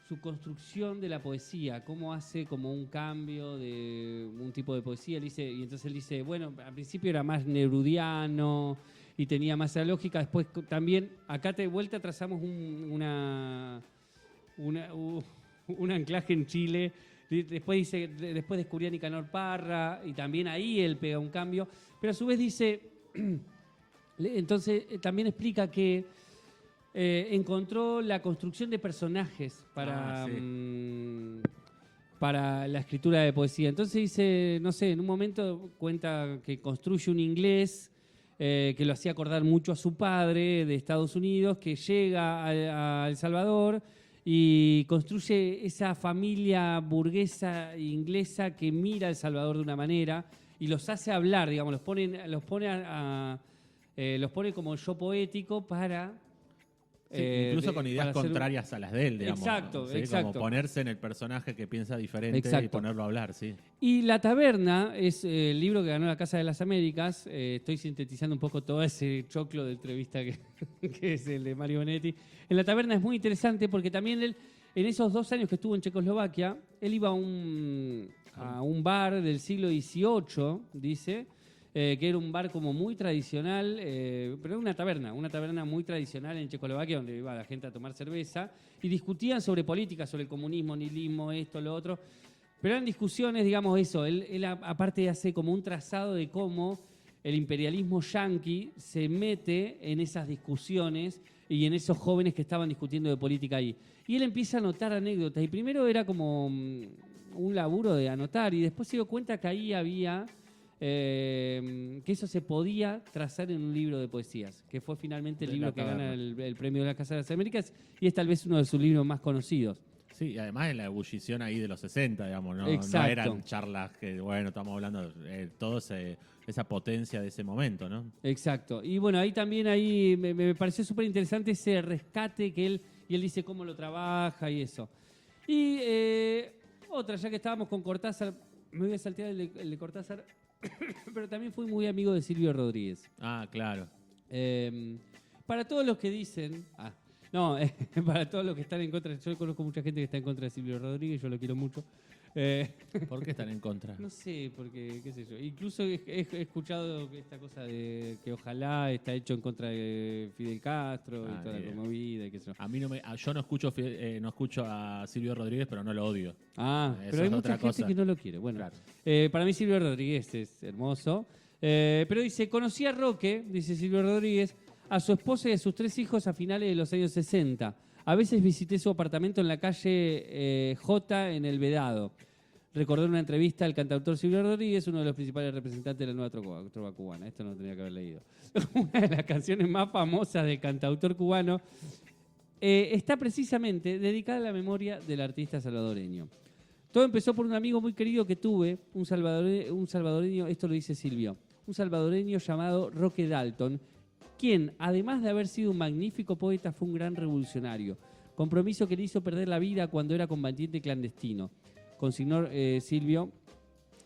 su construcción de la poesía, cómo hace como un cambio de un tipo de poesía. Y entonces él dice, bueno, al principio era más nerudiano y tenía más esa lógica, después también, acá de vuelta trazamos un anclaje en Chile, después dice, después descubrí a Nicanor Parra, y también ahí él pega un cambio, pero a su vez dice, entonces también explica que encontró la construcción de personajes para la escritura de poesía. Entonces dice, no sé, en un momento cuenta que construye un inglés que lo hacía acordar mucho a su padre de Estados Unidos, que llega a El Salvador y construye esa familia burguesa inglesa que mira a El Salvador de una manera y los hace hablar, digamos, los pone como yo poético para... Sí, incluso con ideas contrarias a las de él, digamos. Exacto, ¿sí? exacto. Como ponerse en el personaje que piensa diferente y ponerlo a hablar, sí. Y La Taberna es el libro que ganó la Casa de las Américas. Estoy sintetizando un poco todo ese choclo de entrevista que es el de Mario Benedetti. En La Taberna es muy interesante porque también él, en esos 2 años que estuvo en Checoslovaquia, él iba a un bar del siglo XVIII, dice, que era un bar como muy tradicional, pero era una taberna muy tradicional en Checoslovaquia, donde iba la gente a tomar cerveza, y discutían sobre política, sobre el comunismo, nihilismo, esto, lo otro. Pero eran discusiones, digamos, eso. Él aparte hace como un trazado de cómo el imperialismo yanqui se mete en esas discusiones y en esos jóvenes que estaban discutiendo de política ahí. Y él empieza a anotar anécdotas. Y primero era como un laburo de anotar, y después se dio cuenta que ahí había... que eso se podía trazar en un libro de poesías, que fue finalmente el libro que gana el premio de la Casa de las Américas, y es tal vez uno de sus libros más conocidos. Sí, y además en la ebullición ahí de los 60, digamos, ¿no? Exacto. No eran charlas que, bueno, estamos hablando de esa potencia de ese momento, ¿no? Exacto. Y bueno, ahí también me pareció súper interesante ese rescate que él dice cómo lo trabaja y eso. Y otra, ya que estábamos con Cortázar, me voy a saltear el de Cortázar, pero también fui muy amigo de Silvio Rodríguez. Ah, claro. Para todos los que dicen... para todos los que están en contra, yo conozco mucha gente que está en contra de Silvio Rodríguez, yo lo quiero mucho. ¿Por qué están en contra? No sé, porque, qué sé yo. Incluso he escuchado esta cosa de que ojalá está hecho en contra de Fidel Castro y toda la movida y qué sé yo. A mí yo no escucho a Silvio Rodríguez, pero no lo odio. Pero hay mucha gente que no lo quiere. Bueno, claro. Para mí Silvio Rodríguez es hermoso. Pero dice, conocí a Roque, dice Silvio Rodríguez, a su esposa y a sus 3 hijos a finales de los años 60. A veces visité su apartamento en la calle J en El Vedado. Recordó en una entrevista al cantautor Silvio Rodríguez, uno de los principales representantes de la nueva trova cubana. Esto no tenía que haber leído. Una de las canciones más famosas del cantautor cubano está precisamente dedicada a la memoria del artista salvadoreño. Todo empezó por un amigo muy querido que tuve, un salvadoreño, esto lo dice Silvio, un salvadoreño llamado Roque Dalton, quien, además de haber sido un magnífico poeta, fue un gran revolucionario. Compromiso que le hizo perder la vida cuando era combatiente clandestino. Consignó Silvio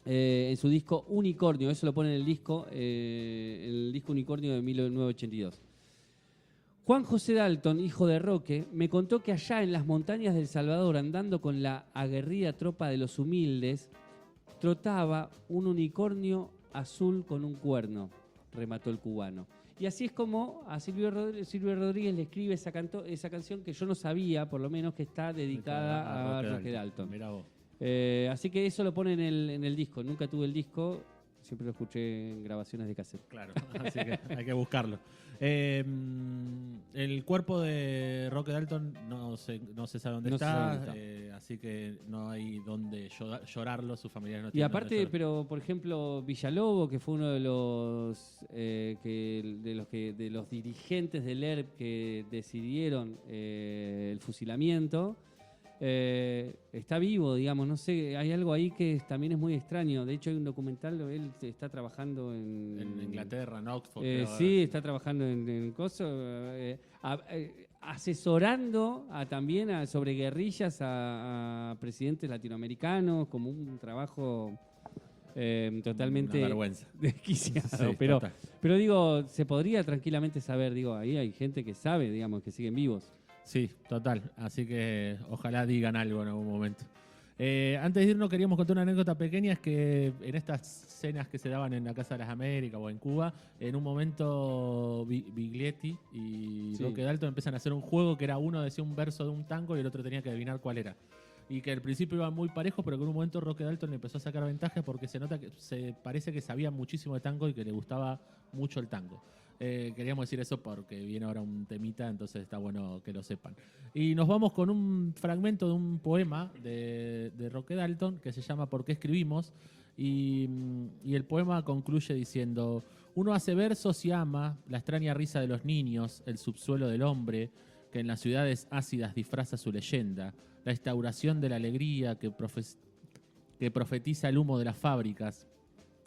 en su disco Unicornio, eso lo pone en el disco Unicornio de 1982. Juan José Dalton, hijo de Roque, me contó que allá en las montañas del Salvador, andando con la aguerrida tropa de los humildes, trotaba un unicornio azul con un cuerno, remató el cubano. Y así es como a Silvio Rodríguez le escribe esa canción que yo no sabía, por lo menos, que está dedicada a Roque Dalton. Mirá vos. Así que eso lo pone en el disco. Nunca tuve el disco, siempre lo escuché en grabaciones de cassette. Claro, así que hay que buscarlo. El cuerpo de Roque Dalton no se sabe dónde está, así que no hay dónde llorarlo, sus familiares no tienen. Y aparte, pero por ejemplo, Villalobos, que fue uno de los dirigentes del ERP que decidieron el fusilamiento, está vivo, digamos, no sé, hay algo ahí que también es muy extraño. De hecho hay un documental, él está trabajando en Inglaterra, en Oxford. Sí, está trabajando en asesorando también sobre guerrillas a presidentes latinoamericanos, como un trabajo totalmente desquiciado. Sí, pero digo, se podría tranquilamente saber, digo, ahí hay gente que sabe, digamos, que siguen vivos. Sí, total. Así que ojalá digan algo en algún momento. Antes de irnos queríamos contar una anécdota pequeña, es que en estas cenas que se daban en la Casa de las Américas o en Cuba, en un momento Biglietti y Roque Dalton empiezan a hacer un juego que era uno decía un verso de un tango y el otro tenía que adivinar cuál era. Y que al principio iban muy parejos, pero que en un momento Roque Dalton le empezó a sacar ventajas porque se nota que parece que sabía muchísimo de tango y que le gustaba mucho el tango. Queríamos decir eso porque viene ahora un temita, entonces está bueno que lo sepan. Y nos vamos con un fragmento de un poema de Roque Dalton que se llama ¿Por qué escribimos? Y el poema concluye diciendo: uno hace versos y ama la extraña risa de los niños, el subsuelo del hombre, que en las ciudades ácidas disfraza su leyenda, la instauración de la alegría que profetiza el humo de las fábricas.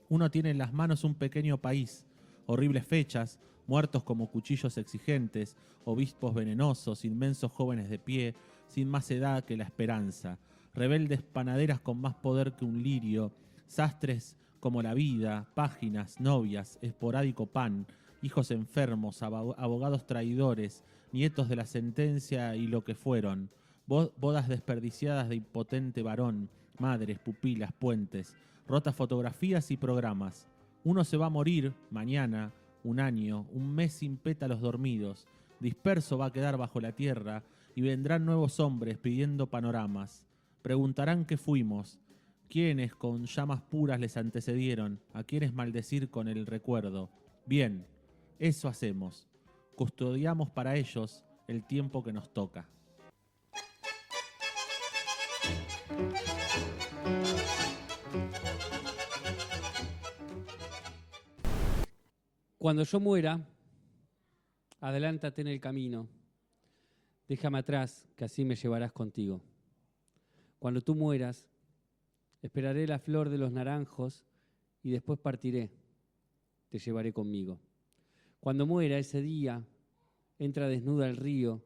Uno tiene en las manos un pequeño país, horribles fechas, muertos como cuchillos exigentes, obispos venenosos, inmensos jóvenes de pie, sin más edad que la esperanza, rebeldes panaderas con más poder que un lirio, sastres como la vida, páginas, novias, esporádico pan, hijos enfermos, abogados traidores, nietos de la sentencia y lo que fueron, bodas desperdiciadas de impotente varón, madres, pupilas, puentes, rotas fotografías y programas, Uno se va a morir mañana, un año, un mes sin pétalos dormidos. Disperso va a quedar bajo la tierra y vendrán nuevos hombres pidiendo panoramas. Preguntarán qué fuimos, quiénes con llamas puras les antecedieron, a quiénes maldecir con el recuerdo. Bien, eso hacemos. Custodiamos para ellos el tiempo que nos toca. Cuando yo muera, adelántate en el camino. Déjame atrás, que así me llevarás contigo. Cuando tú mueras, esperaré la flor de los naranjos y después partiré. Te llevaré conmigo. Cuando muera ese día, entra desnuda al río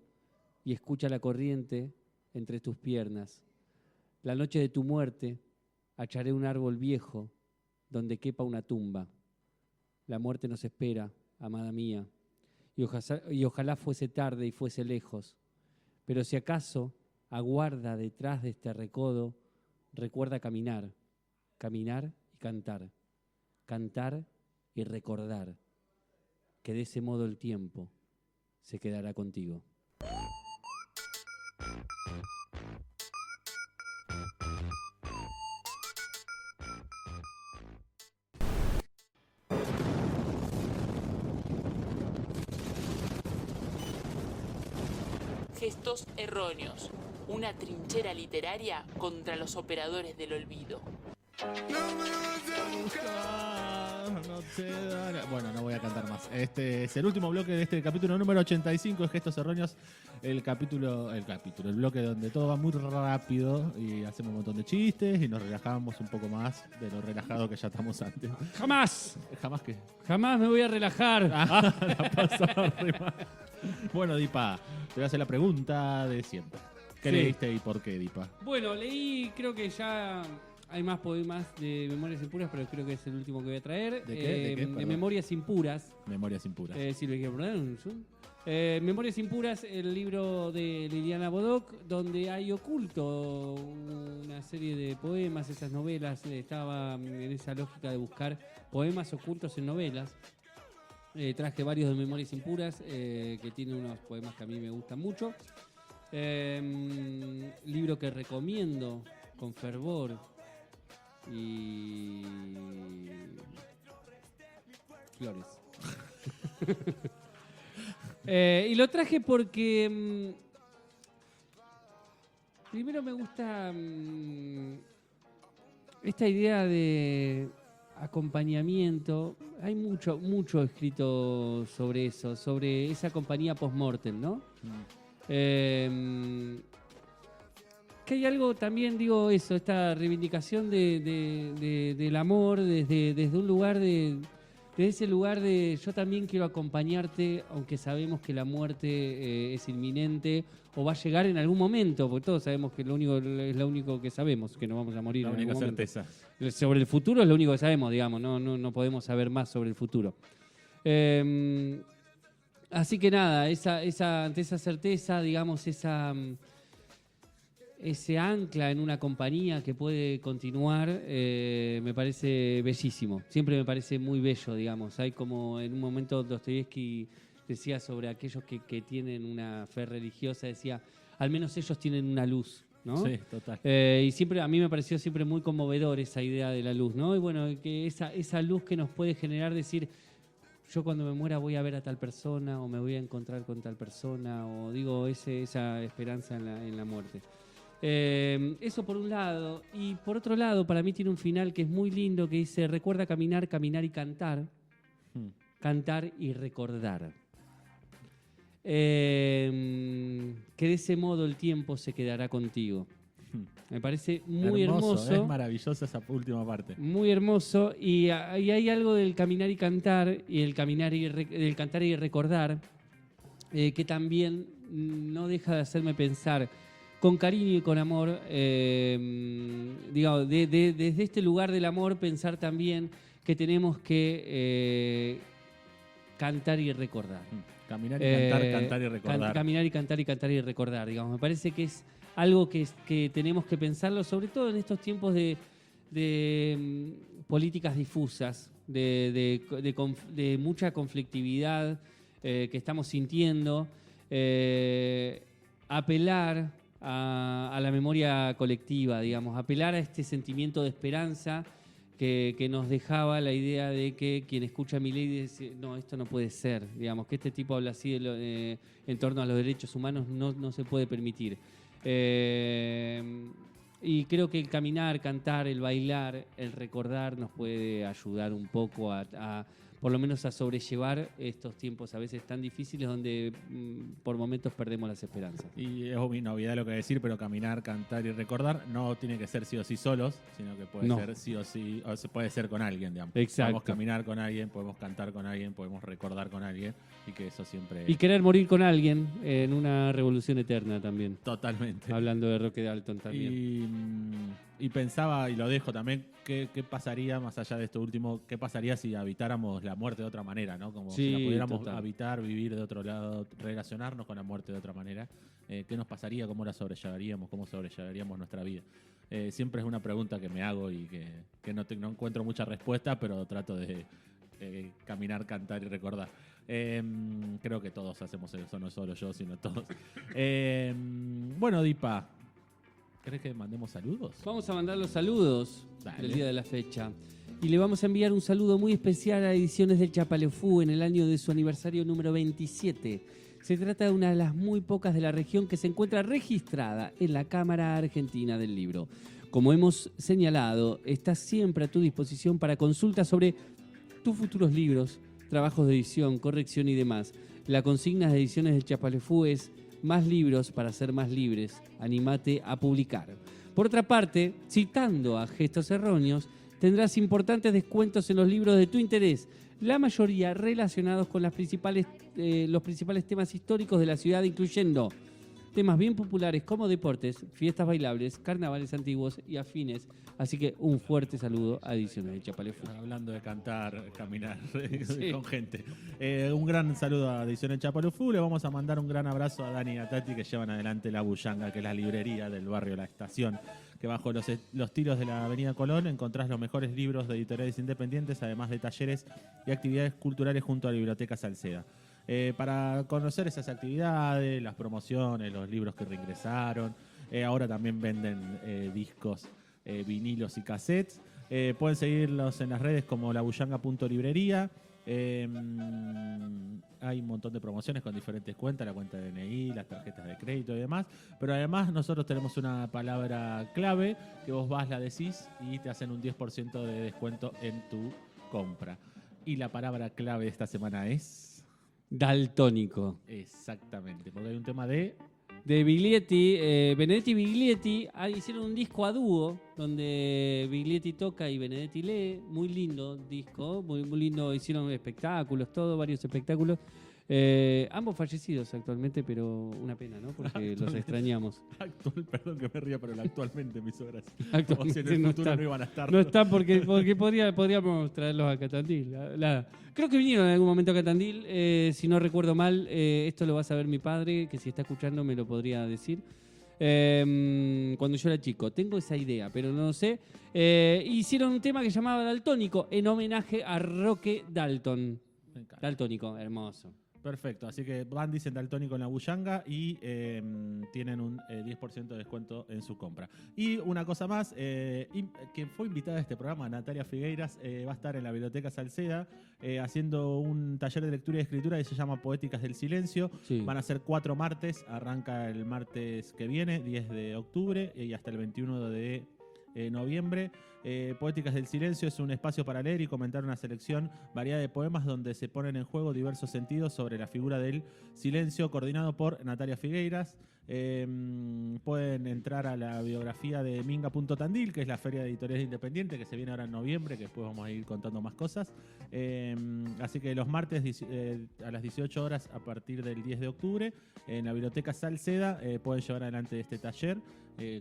y escucha la corriente entre tus piernas. La noche de tu muerte, acharé un árbol viejo donde quepa una tumba. La muerte nos espera, amada mía, y ojalá fuese tarde y fuese lejos. Pero si acaso aguarda detrás de este recodo, recuerda caminar, caminar y cantar, cantar y recordar, que de ese modo el tiempo se quedará contigo. Gestos erróneos. Una trinchera literaria contra los operadores del olvido. Bueno, no voy a cantar más. Este es el último bloque de este capítulo número 85 de Gestos Erróneos. El bloque donde todo va muy rápido y hacemos un montón de chistes y nos relajamos un poco más de lo relajado que ya estamos antes. ¡Jamás! ¿Jamás qué? Jamás me voy a relajar. La pasaba re mal. Bueno, Dipa, te voy a hacer la pregunta de siempre. ¿Qué leíste y por qué, Dipa? Bueno, leí, creo que ya hay más poemas de Memorias Impuras, pero creo que es el último que voy a traer. ¿De qué? De Memorias Impuras. Memorias Impuras. Si lo quiero poner un zoom. Memorias Impuras, el libro de Liliana Bodoc, donde hay oculto una serie de poemas, esas novelas. Estaba en esa lógica de buscar poemas ocultos en novelas. Traje varios de Memorias Impuras, que tiene unos poemas que a mí me gustan mucho. Libro que recomiendo con fervor y flores. Y lo traje porque primero me gusta esta idea de acompañamiento. Hay mucho escrito sobre eso, sobre esa compañía post-mortem, ¿no? Que hay algo también, digo eso, esta reivindicación del amor desde un lugar desde ese lugar de yo también quiero acompañarte, aunque sabemos que la muerte es inminente o va a llegar en algún momento, porque todos sabemos que es lo único que sabemos, que nos vamos a morir. La en única algún momento. certeza. Sobre el futuro es lo único que sabemos, digamos, no podemos saber más sobre el futuro. Así que nada, ante esa certeza, digamos, ese ancla en una compañía que puede continuar, me parece bellísimo. Siempre me parece muy bello, digamos. Hay como en un momento Dostoyevsky decía sobre aquellos que tienen una fe religiosa, decía, al menos ellos tienen una luz, ¿no? Sí, total. Y siempre a mí me pareció siempre muy conmovedor esa idea de la luz, ¿no? Y bueno, que esa luz que nos puede generar decir, yo cuando me muera voy a ver a tal persona o me voy a encontrar con tal persona, o digo, esa esperanza en la muerte. Eso por un lado. Y por otro lado, para mí tiene un final que es muy lindo, que dice, recuerda caminar, caminar y cantar. Cantar y recordar. Que de ese modo el tiempo se quedará contigo. Me parece muy hermoso. Es maravillosa esa última parte. Muy hermoso. Y hay algo del caminar y cantar, y el del cantar y recordar, que también no deja de hacerme pensar con cariño y con amor, digamos, desde este lugar del amor, pensar también que tenemos que cantar y recordar. Caminar y cantar, cantar y recordar. Caminar y cantar y cantar y recordar, digamos. Me parece que es algo que tenemos que pensarlo, sobre todo en estos tiempos de de políticas difusas, de mucha conflictividad que estamos sintiendo, apelar a la memoria colectiva, digamos, apelar a este sentimiento de esperanza que nos dejaba la idea de que quien escucha a Milei dice, no, esto no puede ser, digamos, que este tipo habla así en torno a los derechos humanos no se puede permitir. Y creo que el caminar, cantar, el bailar, el recordar nos puede ayudar un poco a por lo menos a sobrellevar estos tiempos a veces tan difíciles donde por momentos perdemos las esperanzas. Y es una obviedad lo que decir, pero caminar, cantar y recordar no tiene que ser sí o sí solos, sino que puede ser sí o sí, o se puede ser con alguien, digamos. Exacto. Podemos caminar con alguien, podemos cantar con alguien, podemos recordar con alguien, y que eso siempre... Y querer morir con alguien en una revolución eterna también. Totalmente. Hablando de Roque Dalton también. Y pensaba, y lo dejo también, ¿qué pasaría, más allá de esto último, qué pasaría si habitáramos la muerte de otra manera, ¿no? Como si la pudiéramos habitar, vivir de otro lado, relacionarnos con la muerte de otra manera. ¿Qué nos pasaría? ¿Cómo la sobrellevaríamos? ¿Cómo sobrellevaríamos nuestra vida? Siempre es una pregunta que me hago y que no encuentro mucha respuesta, pero trato de caminar, cantar y recordar. Creo que todos hacemos eso, no solo yo, sino todos. Bueno, Dipa, ¿querés que mandemos saludos? Vamos a mandar los saludos del día de la fecha. Y le vamos a enviar un saludo muy especial a Ediciones del Chapalefú en el año de su aniversario número 27. Se trata de una de las muy pocas de la región que se encuentra registrada en la Cámara Argentina del Libro. Como hemos señalado, está siempre a tu disposición para consultas sobre tus futuros libros, trabajos de edición, corrección y demás. La consigna de Ediciones del Chapalefú es: más libros para ser más libres, anímate a publicar. Por otra parte, citando a Gestos Erróneos, tendrás importantes descuentos en los libros de tu interés, la mayoría relacionados con los principales temas históricos de la ciudad, incluyendo temas bien populares como deportes, fiestas bailables, carnavales antiguos y afines. Así que un fuerte saludo a Ediciones del Chapalefú. Hablando de cantar, caminar con gente. Un gran saludo a Ediciones del Chapalefú. Le vamos a mandar un gran abrazo a Dani y a Tati, que llevan adelante La Bullanga, que es la librería del barrio La Estación, que bajo los tiros de la Avenida Colón encontrás los mejores libros de editoriales independientes, además de talleres y actividades culturales junto a la Biblioteca Salceda. Para conocer esas actividades, las promociones, los libros que reingresaron, ahora también venden discos, vinilos y cassettes. Pueden seguirlos en las redes como labullanga.librería. Hay un montón de promociones con diferentes cuentas, la cuenta de DNI, las tarjetas de crédito y demás. Pero además nosotros tenemos una palabra clave que vos vas, la decís y te hacen un 10% de descuento en tu compra. Y la palabra clave de esta semana es... Daltónico. Exactamente, porque hay un tema de Biglietti. Benedetti y Biglietti hicieron un disco a dúo donde Biglietti toca y Benedetti lee. Muy lindo disco, muy lindo. Hicieron espectáculos, varios espectáculos. Ambos fallecidos actualmente, pero una pena, ¿no? Porque los extrañamos. Perdón que me ría, pero actualmente me hizo gracia. Actualmente en el futuro no iban a estar. No están porque podríamos traerlos a Catandil. Creo que vinieron en algún momento a Catandil. Si no recuerdo mal, esto lo va a saber mi padre, que si está escuchando me lo podría decir. Cuando yo era chico. Tengo esa idea, pero no sé. Hicieron un tema que llamaba Daltónico en homenaje a Roque Dalton. Daltónico, hermoso. Perfecto, así que van, dicen Daltónico en La Bullanga y tienen un 10% de descuento en su compra. Y una cosa más, quien fue invitada a este programa, Natalia Figueiras, va a estar en la Biblioteca Salceda haciendo un taller de lectura y escritura que se llama Poéticas del Silencio. Sí. Van a ser 4 martes, arranca el martes que viene, 10 de octubre, y hasta el 21 de noviembre. Poéticas del Silencio es un espacio para leer y comentar una selección variada de poemas donde se ponen en juego diversos sentidos sobre la figura del silencio, coordinado por Natalia Figueiras. Pueden entrar a la biografía de Minga.tandil, que es la feria de editoriales independientes que se viene ahora en noviembre, que después vamos a ir contando más cosas. Así que los martes a las 18 horas a partir del 10 de octubre en la Biblioteca Salceda pueden llevar adelante este taller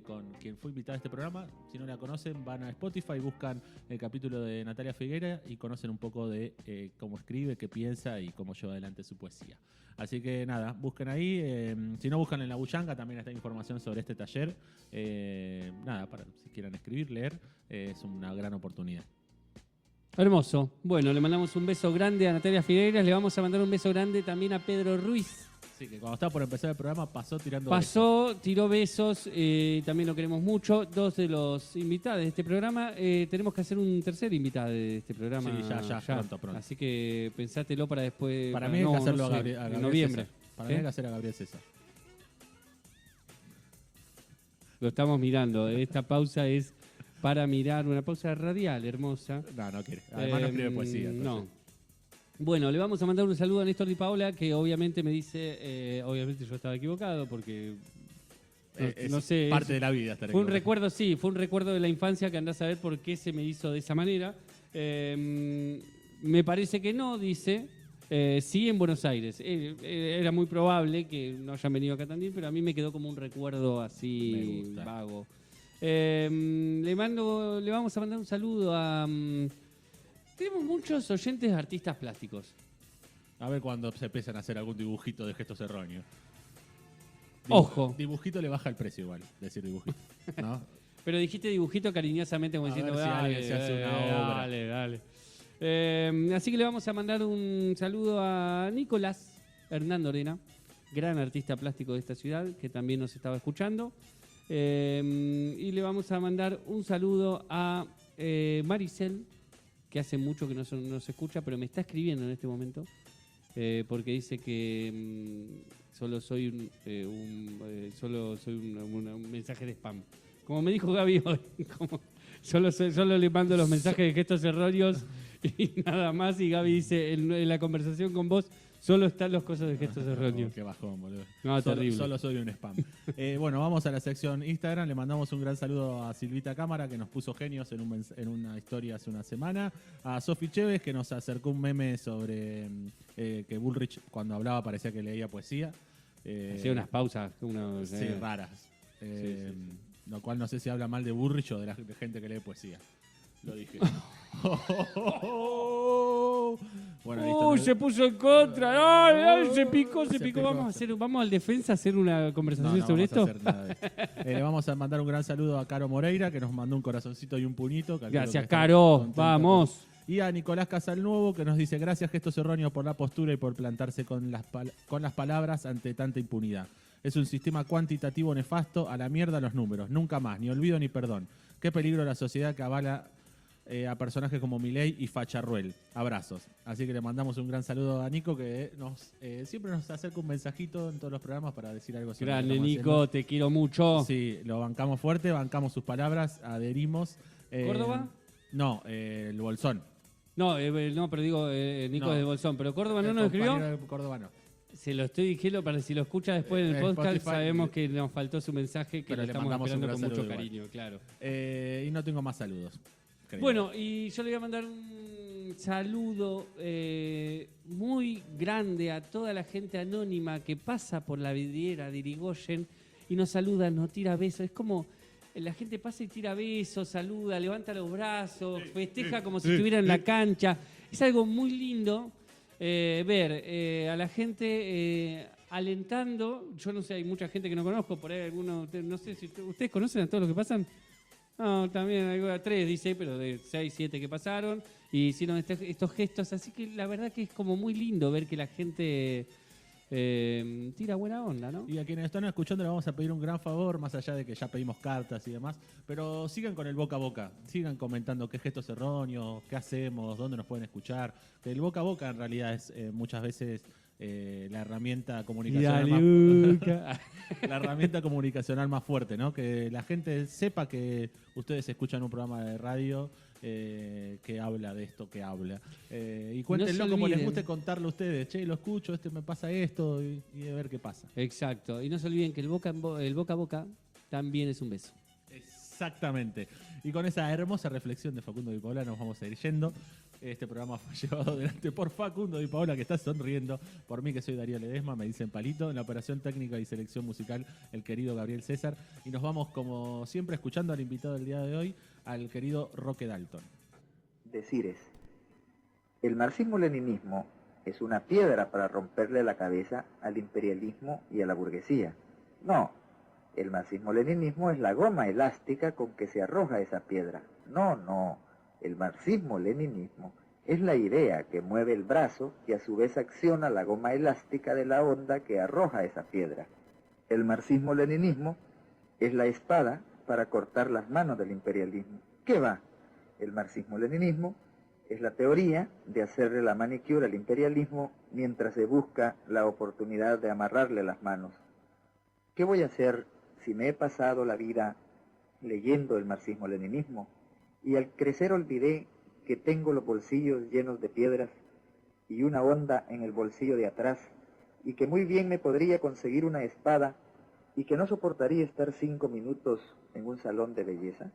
con quien fue invitada a este programa. Si no la conocen, van a Spotify, buscan el capítulo de Natalia Figueira y conocen un poco de cómo escribe, qué piensa y cómo lleva adelante su poesía. Así que nada, busquen ahí. Si no, buscan en La Bullanga, también está información sobre este taller taller. Nada, para si quieran escribir, leer, es una gran oportunidad. Hermoso. Bueno, le mandamos un beso grande a Natalia Figueiras, le vamos a mandar un beso grande también a Pedro Ruiz. Sí, que cuando estaba por empezar el programa pasó tirando besos. Tiró besos, también lo queremos mucho. Dos de los invitados de este programa. Tenemos que hacer un tercer invitado de este programa. Sí, ya, pronto. Así que pensátelo para después. Para mí hay que hacerlo a en noviembre. César. Para mí hay que hacer a Gabriel César. Lo estamos mirando. Esta pausa es para mirar, una pausa radial hermosa. No quiere. Además no escribe poesía. Entonces. No. Bueno, le vamos a mandar un saludo a Néstor Di Paola, que obviamente me dice, obviamente yo estaba equivocado porque no sé. Parte de la vida. Fue un recuerdo, sí, fue un recuerdo de la infancia que andás a ver por qué se me hizo de esa manera. Me parece que no, dice. Sí, en Buenos Aires. Era muy probable que no hayan venido acá a Tandil, pero a mí me quedó como un recuerdo así vago. Le vamos a mandar un saludo a... tenemos muchos oyentes de artistas plásticos. A ver cuando se empiezan a hacer algún dibujito de gestos erróneos. Ojo. Dibujito le baja el precio igual, decir dibujito, ¿no? Pero dijiste dibujito cariñosamente como diciendo, ver si alguien se hace una obra. Dale. Así que le vamos a mandar un saludo a Nicolás Hernando Orena, gran artista plástico de esta ciudad, que también nos estaba escuchando. Y le vamos a mandar un saludo a Maricel, que hace mucho que no se escucha, pero me está escribiendo en este momento, porque dice que solo soy un mensaje de spam. Como me dijo Gaby hoy, solo le mando los mensajes de gestos erróneos y nada más, y Gaby dice, en la conversación con vos solo están las cosas de gestos erróneos. Qué bajón, boludo. No, terrible. Solo soy un spam. Bueno, vamos a la sección Instagram. Le mandamos un gran saludo a Silvita Cámara, que nos puso genios en una historia hace una semana. A Sofi Chévez, que nos acercó un meme sobre que Bullrich, cuando hablaba, parecía que leía poesía. Hacía unas pausas. Sí, raras. Lo cual no sé si habla mal de Bullrich o de la gente que lee poesía. Lo dije. Bueno, listo, se puso en contra. Ay, se picó. Vamos al defensa a hacer una conversación sobre esto. No vamos a hacer nada de eso. Le vamos a mandar un gran saludo a Caro Moreira, que nos mandó un corazoncito y un puñito. Gracias, Caro. Vamos. Y a Nicolás Casalnuovo, que nos dice: gracias, Gestos Erróneos, por la postura y por plantarse con las palabras ante tanta impunidad. Es un sistema cuantitativo nefasto, a la mierda los números. Nunca más, ni olvido ni perdón. Qué peligro la sociedad que avala a personajes como Milei y Facharruel. Abrazos. Así que le mandamos un gran saludo a Nico, que siempre nos acerca un mensajito en todos los programas para decir algo. Grande, Nico, te quiero mucho. Sí, lo bancamos fuerte, bancamos sus palabras, adherimos. ¿Córdoba? No, el Bolsón. No, pero digo, Nico es de Bolsón. ¿Pero Córdoba no nos escribió? Córdoba no. Se lo estoy diciendo para si lo escucha después en el podcast, Spotify, sabemos que nos faltó su mensaje, que lo estamos esperando con mucho cariño, claro. Y no tengo más saludos. Creo. Bueno, y yo le voy a mandar un saludo muy grande a toda la gente anónima que pasa por la vidriera de Irigoyen y nos saluda, nos tira besos. Es como la gente pasa y tira besos, saluda, levanta los brazos, festeja como si estuviera en la cancha. Es algo muy lindo. Ver a la gente alentando. Yo no sé, hay mucha gente que no conozco, por ahí algunos, no sé si ustedes conocen a todos los que pasan. No, también hay 3, dice, pero de 6, 7 que pasaron y hicieron estos gestos, así que la verdad que es como muy lindo ver que la gente tira buena onda, ¿no? Y a quienes están escuchando le vamos a pedir un gran favor, más allá de que ya pedimos cartas y demás, pero sigan con el boca a boca, sigan comentando qué gestos erróneos, qué hacemos, dónde nos pueden escuchar. Que el boca a boca en realidad es muchas veces la herramienta comunicacional la herramienta comunicacional más fuerte, ¿no? Que la gente sepa que ustedes escuchan un programa de radio que habla de esto que habla. Y cuéntenlo como les guste contarlo a ustedes. Che, lo escucho, me pasa esto, y a ver qué pasa. Exacto. Y no se olviden que el boca a boca también es un beso. Exactamente. Y con esa hermosa reflexión de Facundo Di Paola nos vamos a ir yendo. Este programa fue llevado adelante por Facundo Di Paola, que está sonriendo, por mí, que soy Darío Ledesma, me dicen Palito, en la operación técnica y selección musical el querido Gabriel César, y nos vamos como siempre escuchando al invitado del día de hoy, al querido Roque Dalton. Decires: el marxismo-leninismo es una piedra para romperle la cabeza al imperialismo y a la burguesía. No, el marxismo-leninismo es la goma elástica con que se arroja esa piedra. No, el marxismo-leninismo es la idea que mueve el brazo y a su vez acciona la goma elástica de la onda que arroja esa piedra. El marxismo-leninismo es la espada para cortar las manos del imperialismo. ¿Qué va? El marxismo-leninismo es la teoría de hacerle la manicure al imperialismo mientras se busca la oportunidad de amarrarle las manos. ¿Qué voy a hacer si me he pasado la vida leyendo el marxismo-leninismo y al crecer olvidé que tengo los bolsillos llenos de piedras y una onda en el bolsillo de atrás y que muy bien me podría conseguir una espada y que no soportaría estar 5 minutos en un salón de belleza?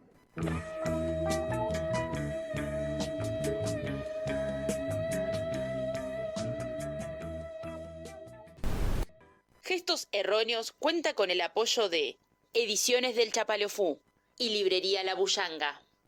Gestos Erróneos cuenta con el apoyo de Ediciones del Chapaleofú y Librería La Bullanga.